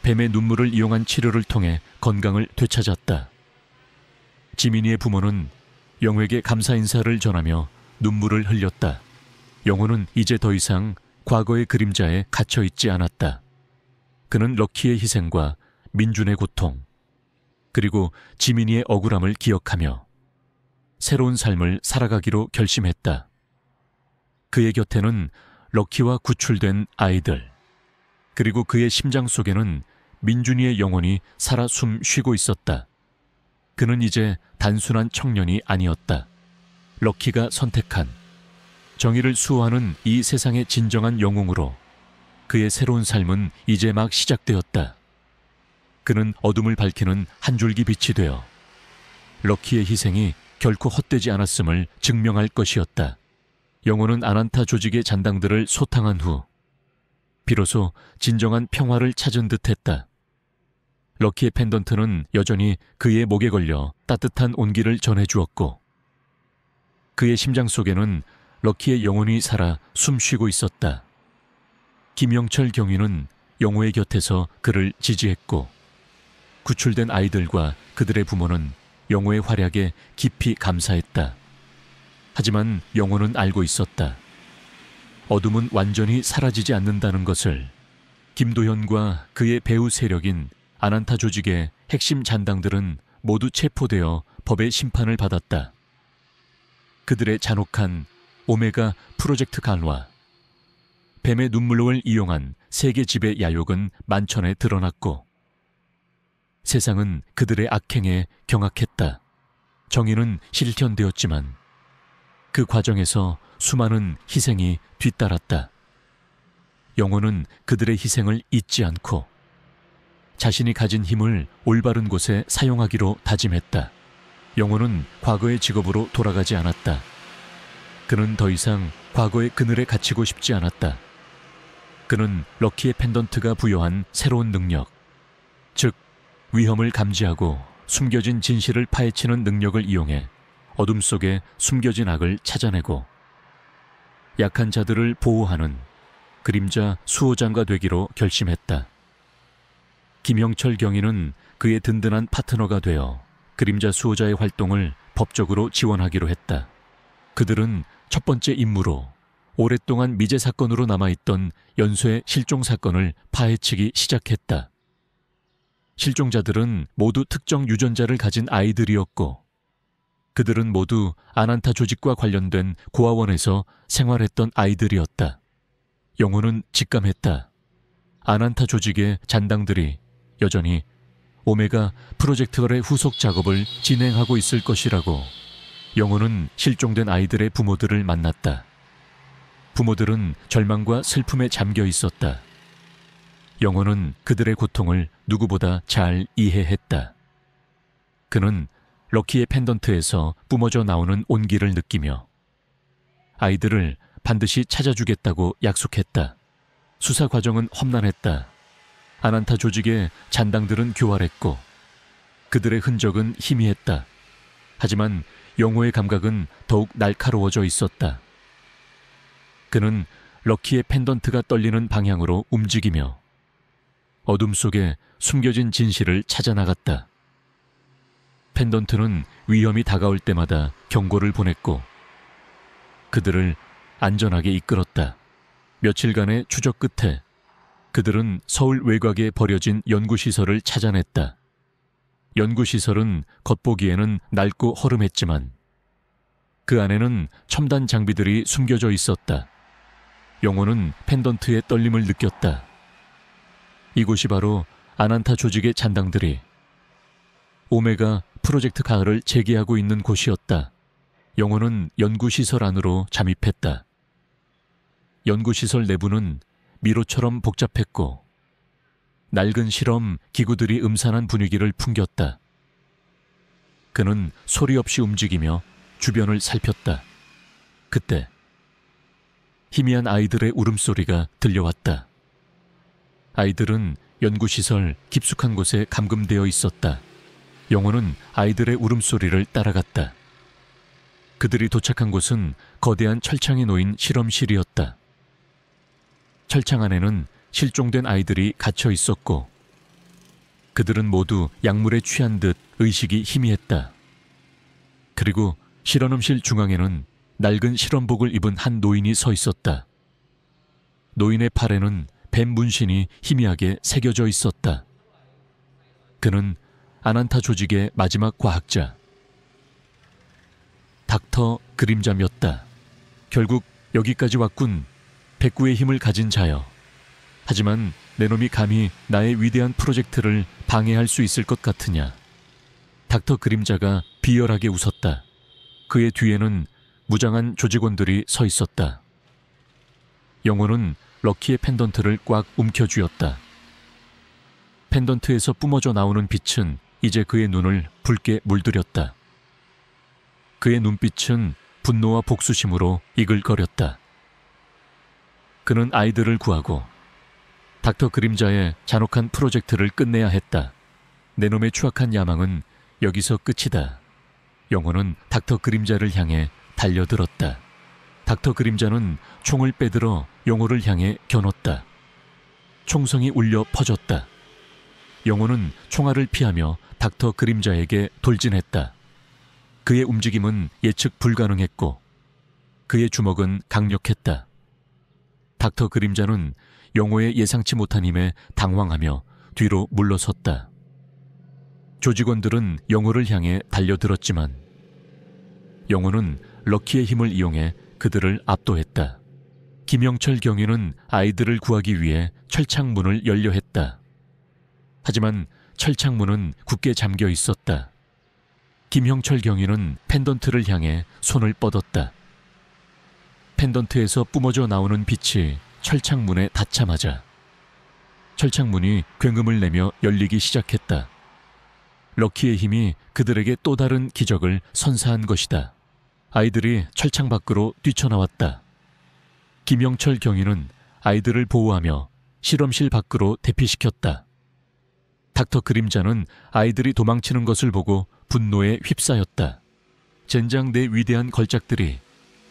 뱀의 눈물을 이용한 치료를 통해 건강을 되찾았다. 지민이의 부모는 영호에게 감사 인사를 전하며 눈물을 흘렸다. 영호는 이제 더 이상 과거의 그림자에 갇혀있지 않았다. 그는 럭키의 희생과 민준의 고통, 그리고 지민이의 억울함을 기억하며 새로운 삶을 살아가기로 결심했다. 그의 곁에는 럭키와 구출된 아이들, 그리고 그의 심장 속에는 민준이의 영혼이 살아 숨 쉬고 있었다. 그는 이제 단순한 청년이 아니었다. 럭키가 선택한 정의를 수호하는 이 세상의 진정한 영웅으로 그의 새로운 삶은 이제 막 시작되었다. 그는 어둠을 밝히는 한 줄기 빛이 되어 럭키의 희생이 결코 헛되지 않았음을 증명할 것이었다. 영호는 아난타 조직의 잔당들을 소탕한 후 비로소 진정한 평화를 찾은 듯했다. 럭키의 펜던트는 여전히 그의 목에 걸려 따뜻한 온기를 전해주었고 그의 심장 속에는 럭키의 영혼이 살아 숨쉬고 있었다. 김영철 경위는 영호의 곁에서 그를 지지했고 구출된 아이들과 그들의 부모는 영호의 활약에 깊이 감사했다. 하지만 영호는 알고 있었다. 어둠은 완전히 사라지지 않는다는 것을. 김도현과 그의 배후 세력인 아난타 조직의 핵심 잔당들은 모두 체포되어 법의 심판을 받았다. 그들의 잔혹한 오메가 프로젝트 간화, 뱀의 눈물을 이용한 세계 지배 야욕은 만천에 드러났고 세상은 그들의 악행에 경악했다. 정의는 실현되었지만 그 과정에서 수많은 희생이 뒤따랐다. 영호는 그들의 희생을 잊지 않고 자신이 가진 힘을 올바른 곳에 사용하기로 다짐했다. 영호는 과거의 직업으로 돌아가지 않았다. 그는 더 이상 과거의 그늘에 갇히고 싶지 않았다. 그는 럭키의 펜던트가 부여한 새로운 능력, 즉 위험을 감지하고 숨겨진 진실을 파헤치는 능력을 이용해 어둠 속에 숨겨진 악을 찾아내고 약한 자들을 보호하는 그림자 수호장가 되기로 결심했다. 김영철 경위는 그의 든든한 파트너가 되어 그림자 수호자의 활동을 법적으로 지원하기로 했다. 그들은 첫 번째 임무로 오랫동안 미제 사건으로 남아있던 연쇄 실종 사건을 파헤치기 시작했다. 실종자들은 모두 특정 유전자를 가진 아이들이었고 그들은 모두 아난타 조직과 관련된 고아원에서 생활했던 아이들이었다. 영호는 직감했다. 아난타 조직의 잔당들이 여전히 오메가 프로젝트걸의 후속 작업을 진행하고 있을 것이라고. 영호는 실종된 아이들의 부모들을 만났다. 부모들은 절망과 슬픔에 잠겨 있었다. 영호는 그들의 고통을 누구보다 잘 이해했다. 그는 럭키의 펜던트에서 뿜어져 나오는 온기를 느끼며 아이들을 반드시 찾아주겠다고 약속했다. 수사 과정은 험난했다. 아난타 조직의 잔당들은 교활했고 그들의 흔적은 희미했다. 하지만 영호의 감각은 더욱 날카로워져 있었다. 그는 럭키의 펜던트가 떨리는 방향으로 움직이며 어둠 속에 숨겨진 진실을 찾아나갔다. 펜던트는 위험이 다가올 때마다 경고를 보냈고 그들을 안전하게 이끌었다. 며칠간의 추적 끝에 그들은 서울 외곽에 버려진 연구시설을 찾아냈다. 연구시설은 겉보기에는 낡고 허름했지만 그 안에는 첨단 장비들이 숨겨져 있었다. 영호는 펜던트의 떨림을 느꼈다. 이곳이 바로 아난타 조직의 잔당들이 오메가 프로젝트 가을을 재개하고 있는 곳이었다. 영호는 연구시설 안으로 잠입했다. 연구시설 내부는 미로처럼 복잡했고 낡은 실험 기구들이 음산한 분위기를 풍겼다. 그는 소리 없이 움직이며 주변을 살폈다. 그때 희미한 아이들의 울음소리가 들려왔다. 아이들은 연구시설 깊숙한 곳에 감금되어 있었다. 영호는 아이들의 울음소리를 따라갔다. 그들이 도착한 곳은 거대한 철창에 놓인 실험실이었다. 철창 안에는 실종된 아이들이 갇혀 있었고 그들은 모두 약물에 취한 듯 의식이 희미했다. 그리고 실험실 중앙에는 낡은 실험복을 입은 한 노인이 서 있었다. 노인의 팔에는 뱀 문신이 희미하게 새겨져 있었다. 그는 아난타 조직의 마지막 과학자 닥터 그림자였다. 결국 여기까지 왔군. 백구의 힘을 가진 자여. 하지만 내 놈이 감히 나의 위대한 프로젝트를 방해할 수 있을 것 같으냐. 닥터 그림자가 비열하게 웃었다. 그의 뒤에는 무장한 조직원들이 서 있었다. 영호는 럭키의 펜던트를 꽉 움켜쥐었다. 펜던트에서 뿜어져 나오는 빛은 이제 그의 눈을 붉게 물들였다. 그의 눈빛은 분노와 복수심으로 이글거렸다. 그는 아이들을 구하고 닥터 그림자의 잔혹한 프로젝트를 끝내야 했다. 내 놈의 추악한 야망은 여기서 끝이다. 영호는 닥터 그림자를 향해 달려들었다. 닥터 그림자는 총을 빼들어 영호를 향해 겨눴다. 총성이 울려 퍼졌다. 영호는 총알을 피하며 닥터 그림자에게 돌진했다. 그의 움직임은 예측 불가능했고 그의 주먹은 강력했다. 닥터 그림자는 영호의 예상치 못한 힘에 당황하며 뒤로 물러섰다. 조직원들은 영호를 향해 달려들었지만 영호는 럭키의 힘을 이용해 그들을 압도했다. 김영철 경위는 아이들을 구하기 위해 철창문을 열려 했다. 하지만 철창문은 굳게 잠겨 있었다. 김형철 경위는 펜던트를 향해 손을 뻗었다. 펜던트에서 뿜어져 나오는 빛이 철창문에 닿자마자 철창문이 굉음을 내며 열리기 시작했다. 럭키의 힘이 그들에게 또 다른 기적을 선사한 것이다. 아이들이 철창 밖으로 뛰쳐나왔다. 김영철 경위는 아이들을 보호하며 실험실 밖으로 대피시켰다. 닥터 그림자는 아이들이 도망치는 것을 보고 분노에 휩싸였다. 젠장 내 위대한 걸작들이.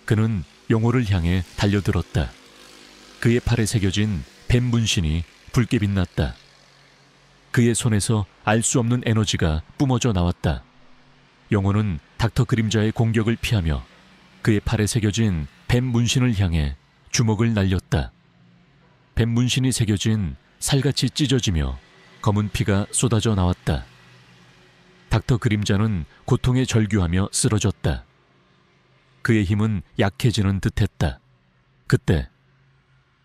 그는 영호를 향해 달려들었다. 그의 팔에 새겨진 뱀 문신이 붉게 빛났다. 그의 손에서 알 수 없는 에너지가 뿜어져 나왔다. 영혼은 닥터 그림자의 공격을 피하며 그의 팔에 새겨진 뱀 문신을 향해 주먹을 날렸다. 뱀 문신이 새겨진 살같이 찢어지며 검은 피가 쏟아져 나왔다. 닥터 그림자는 고통에 절규하며 쓰러졌다. 그의 힘은 약해지는 듯했다. 그때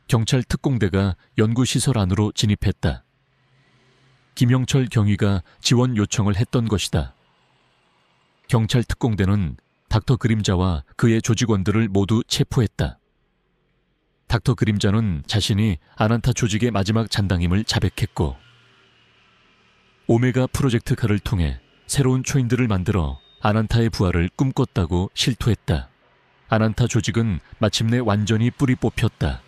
경찰 특공대가 연구시설 안으로 진입했다. 김영철 경위가 지원 요청을 했던 것이다. 경찰 특공대는 닥터 그림자와 그의 조직원들을 모두 체포했다. 닥터 그림자는 자신이 아난타 조직의 마지막 잔당임을 자백했고 오메가 프로젝트카를 통해 새로운 초인들을 만들어 아난타의 부활을 꿈꿨다고 실토했다. 아난타 조직은 마침내 완전히 뿌리 뽑혔다.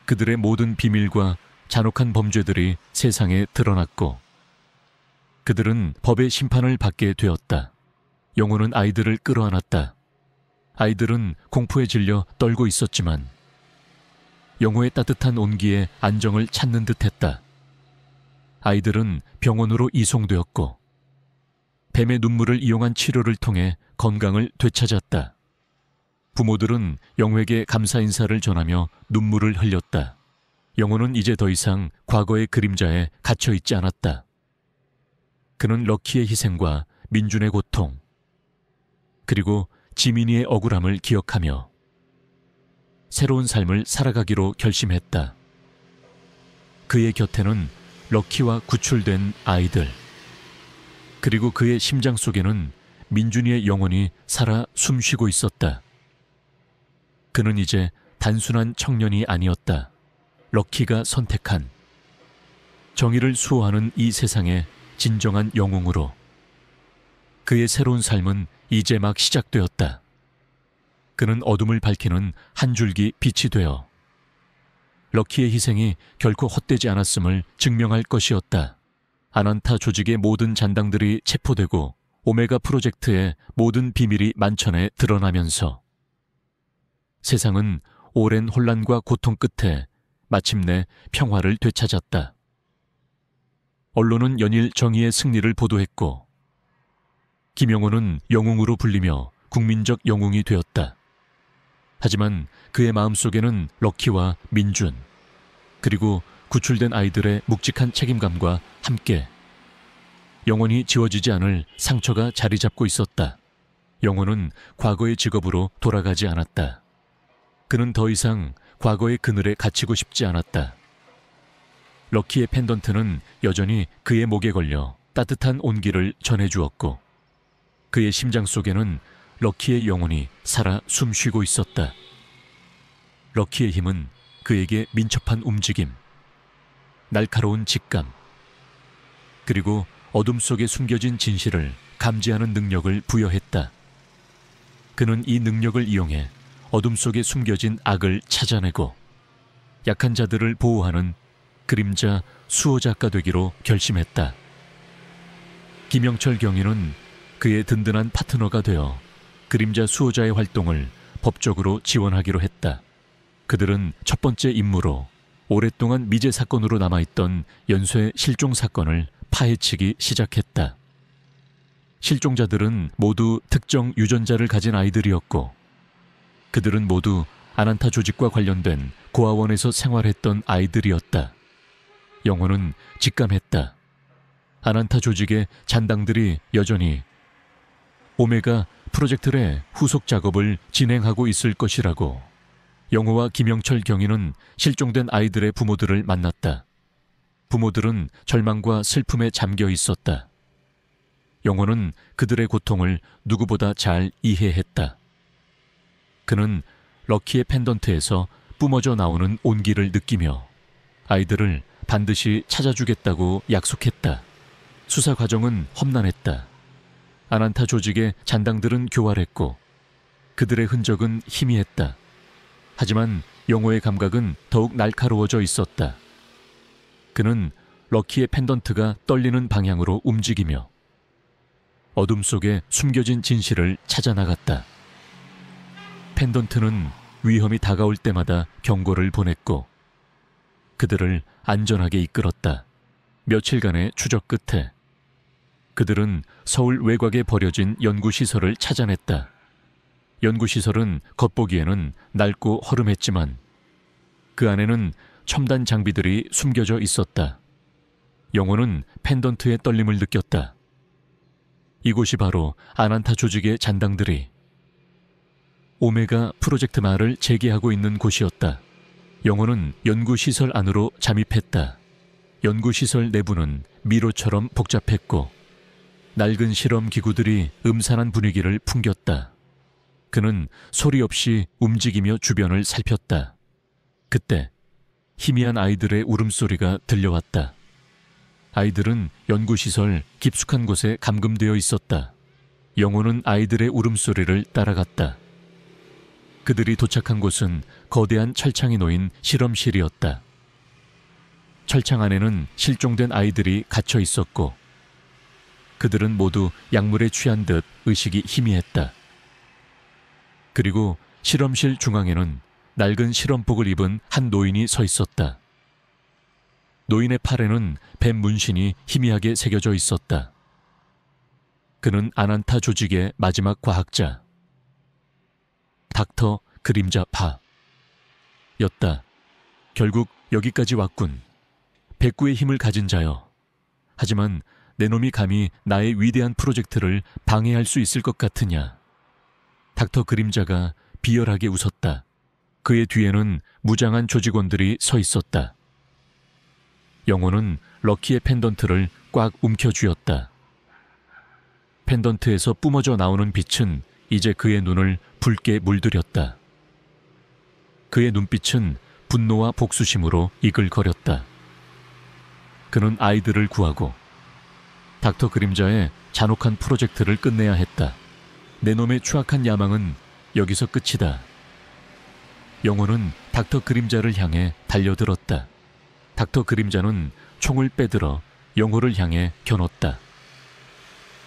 그들의 모든 비밀과 잔혹한 범죄들이 세상에 드러났고 그들은 법의 심판을 받게 되었다. 영혼은 아이들을 끌어안았다. 아이들은 공포에 질려 떨고 있었지만 영호의 따뜻한 온기에 안정을 찾는 듯했다. 아이들은 병원으로 이송되었고 뱀의 눈물을 이용한 치료를 통해 건강을 되찾았다. 부모들은 영호에게 감사 인사를 전하며 눈물을 흘렸다. 영호는 이제 더 이상 과거의 그림자에 갇혀있지 않았다. 그는 럭키의 희생과 민준의 고통 그리고 지민이의 억울함을 기억하며 새로운 삶을 살아가기로 결심했다. 그의 곁에는 럭키와 구출된 아이들 그리고 그의 심장 속에는 민준이의 영혼이 살아 숨쉬고 있었다. 그는 이제 단순한 청년이 아니었다. 럭키가 선택한 정의를 수호하는 이 세상의 진정한 영웅으로 그의 새로운 삶은 이제 막 시작되었다. 그는 어둠을 밝히는 한 줄기 빛이 되어 럭키의 희생이 결코 헛되지 않았음을 증명할 것이었다. 아난타 조직의 모든 잔당들이 체포되고 오메가 프로젝트의 모든 비밀이 만천에 드러나면서 세상은 오랜 혼란과 고통 끝에 마침내 평화를 되찾았다. 언론은 연일 정의의 승리를 보도했고 김영호는 영웅으로 불리며 국민적 영웅이 되었다. 하지만 그의 마음속에는 럭키와 민준 그리고 구출된 아이들의 묵직한 책임감과 함께 영원히 지워지지 않을 상처가 자리 잡고 있었다. 영호는 과거의 직업으로 돌아가지 않았다. 그는 더 이상 과거의 그늘에 갇히고 싶지 않았다. 럭키의 펜던트는 여전히 그의 목에 걸려 따뜻한 온기를 전해주었고 그의 심장 속에는 럭키의 영혼이 살아 숨쉬고 있었다. 럭키의 힘은 그에게 민첩한 움직임, 날카로운 직감, 그리고 어둠 속에 숨겨진 진실을 감지하는 능력을 부여했다. 그는 이 능력을 이용해 어둠 속에 숨겨진 악을 찾아내고 약한 자들을 보호하는 그림자 수호자가 되기로 결심했다. 김영철 경위는 그의 든든한 파트너가 되어 그림자 수호자의 활동을 법적으로 지원하기로 했다. 그들은 첫 번째 임무로 오랫동안 미제 사건으로 남아있던 연쇄 실종 사건을 파헤치기 시작했다. 실종자들은 모두 특정 유전자를 가진 아이들이었고 그들은 모두 아난타 조직과 관련된 고아원에서 생활했던 아이들이었다. 영호는 직감했다. 아난타 조직의 잔당들이 여전히 오메가 프로젝트의 후속 작업을 진행하고 있을 것이라고. 영호와 김영철 경위는 실종된 아이들의 부모들을 만났다. 부모들은 절망과 슬픔에 잠겨 있었다. 영호는 그들의 고통을 누구보다 잘 이해했다. 그는 럭키의 펜던트에서 뿜어져 나오는 온기를 느끼며 아이들을 반드시 찾아주겠다고 약속했다. 수사 과정은 험난했다. 아난타 조직의 잔당들은 교활했고 그들의 흔적은 희미했다. 하지만 영호의 감각은 더욱 날카로워져 있었다. 그는 럭키의 펜던트가 떨리는 방향으로 움직이며 어둠 속에 숨겨진 진실을 찾아나갔다. 펜던트는 위험이 다가올 때마다 경고를 보냈고 그들을 안전하게 이끌었다. 며칠간의 추적 끝에 그들은 서울 외곽에 버려진 연구시설을 찾아냈다. 연구시설은 겉보기에는 낡고 허름했지만 그 안에는 첨단 장비들이 숨겨져 있었다. 영호는 펜던트의 떨림을 느꼈다. 이곳이 바로 아난타 조직의 잔당들이 오메가 프로젝트 말을 재개하고 있는 곳이었다. 영호는 연구시설 안으로 잠입했다. 연구시설 내부는 미로처럼 복잡했고 낡은 실험 기구들이 음산한 분위기를 풍겼다. 그는 소리 없이 움직이며 주변을 살폈다. 그때 희미한 아이들의 울음소리가 들려왔다. 아이들은 연구시설 깊숙한 곳에 감금되어 있었다. 영호는 아이들의 울음소리를 따라갔다. 그들이 도착한 곳은 거대한 철창이 놓인 실험실이었다. 철창 안에는 실종된 아이들이 갇혀 있었고 그들은 모두 약물에 취한 듯 의식이 희미했다. 그리고 실험실 중앙에는 낡은 실험복을 입은 한 노인이 서 있었다. 노인의 팔에는 뱀 문신이 희미하게 새겨져 있었다. 그는 아난타 조직의 마지막 과학자, 닥터 그림자 파였다. 결국 여기까지 왔군. 백구의 힘을 가진 자여. 하지만 내 놈이 감히 나의 위대한 프로젝트를 방해할 수 있을 것 같으냐. 닥터 그림자가 비열하게 웃었다. 그의 뒤에는 무장한 조직원들이 서 있었다. 영호는 럭키의 펜던트를 꽉 움켜쥐었다. 펜던트에서 뿜어져 나오는 빛은 이제 그의 눈을 붉게 물들였다. 그의 눈빛은 분노와 복수심으로 이글거렸다. 그는 아이들을 구하고 닥터 그림자의 잔혹한 프로젝트를 끝내야 했다. 내 놈의 추악한 야망은 여기서 끝이다. 영호는 닥터 그림자를 향해 달려들었다. 닥터 그림자는 총을 빼들어 영호를 향해 겨눴다.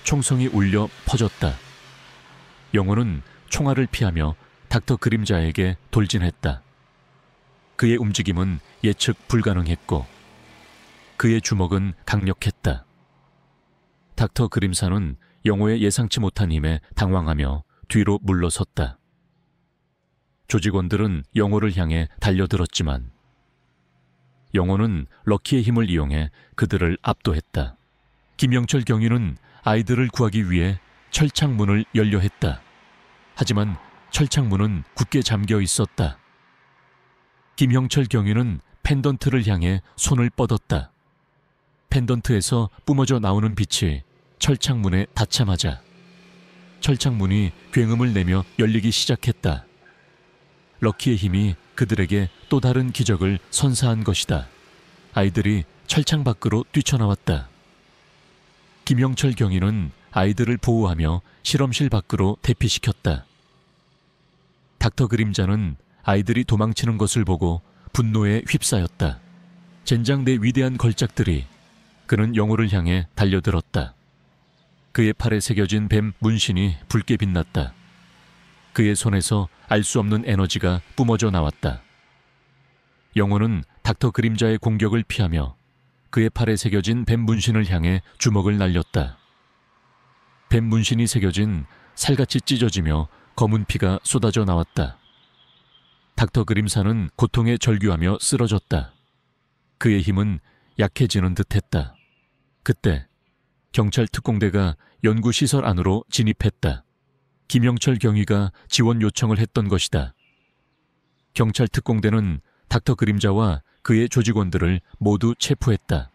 총성이 울려 퍼졌다. 영호는 총알을 피하며 닥터 그림자에게 돌진했다. 그의 움직임은 예측 불가능했고 그의 주먹은 강력했다. 닥터 그림사는 영호의 예상치 못한 힘에 당황하며 뒤로 물러섰다. 조직원들은 영호를 향해 달려들었지만 영호는 럭키의 힘을 이용해 그들을 압도했다. 김영철 경위는 아이들을 구하기 위해 철창문을 열려 했다. 하지만 철창문은 굳게 잠겨 있었다. 김형철 경위는 펜던트를 향해 손을 뻗었다. 펜던트에서 뿜어져 나오는 빛이 철창문에 닿자마자 철창문이 굉음을 내며 열리기 시작했다. 럭키의 힘이 그들에게 또 다른 기적을 선사한 것이다. 아이들이 철창 밖으로 뛰쳐나왔다. 김영철 경위는 아이들을 보호하며 실험실 밖으로 대피시켰다. 닥터 그림자는 아이들이 도망치는 것을 보고 분노에 휩싸였다. 젠장 내 위대한 걸작들이. 그는 영호를 향해 달려들었다. 그의 팔에 새겨진 뱀 문신이 붉게 빛났다. 그의 손에서 알 수 없는 에너지가 뿜어져 나왔다. 영호는 닥터 그림자의 공격을 피하며 그의 팔에 새겨진 뱀 문신을 향해 주먹을 날렸다. 뱀 문신이 새겨진 살같이 찢어지며 검은 피가 쏟아져 나왔다. 닥터 그림사는 고통에 절규하며 쓰러졌다. 그의 힘은 약해지는 듯했다. 그때 경찰 특공대가 연구시설 안으로 진입했다. 김영철 경위가 지원 요청을 했던 것이다. 경찰 특공대는 닥터 그림자와 그의 조직원들을 모두 체포했다.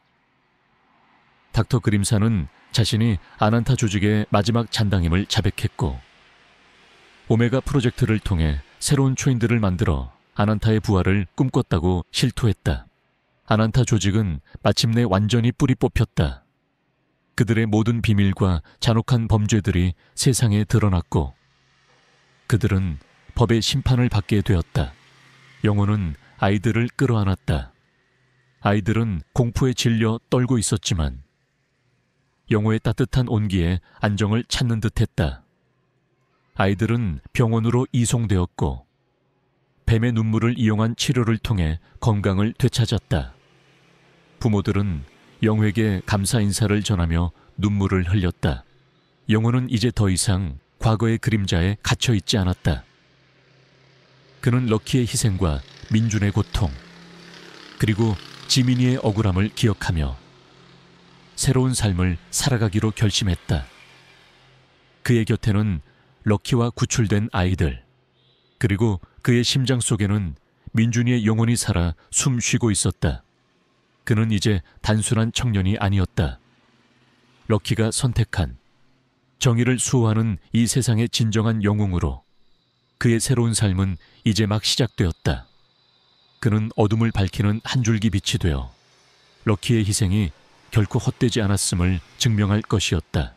닥터 그림사는 자신이 아난타 조직의 마지막 잔당임을 자백했고 오메가 프로젝트를 통해 새로운 초인들을 만들어 아난타의 부활을 꿈꿨다고 실토했다. 아난타 조직은 마침내 완전히 뿌리 뽑혔다. 그들의 모든 비밀과 잔혹한 범죄들이 세상에 드러났고 그들은 법의 심판을 받게 되었다. 영호는 아이들을 끌어안았다. 아이들은 공포에 질려 떨고 있었지만 영호의 따뜻한 온기에 안정을 찾는 듯했다. 아이들은 병원으로 이송되었고 뱀의 눈물을 이용한 치료를 통해 건강을 되찾았다. 부모들은 영호에게 감사 인사를 전하며 눈물을 흘렸다. 영호는 이제 더 이상 과거의 그림자에 갇혀 있지 않았다. 그는 럭키의 희생과 민준의 고통, 그리고 지민이의 억울함을 기억하며 새로운 삶을 살아가기로 결심했다. 그의 곁에는 럭키와 구출된 아이들, 그리고 그의 심장 속에는 민준이의 영혼이 살아 숨 쉬고 있었다. 그는 이제 단순한 청년이 아니었다. 럭키가 선택한 정의를 수호하는 이 세상의 진정한 영웅으로 그의 새로운 삶은 이제 막 시작되었다. 그는 어둠을 밝히는 한 줄기 빛이 되어 럭키의 희생이 결코 헛되지 않았음을 증명할 것이었다.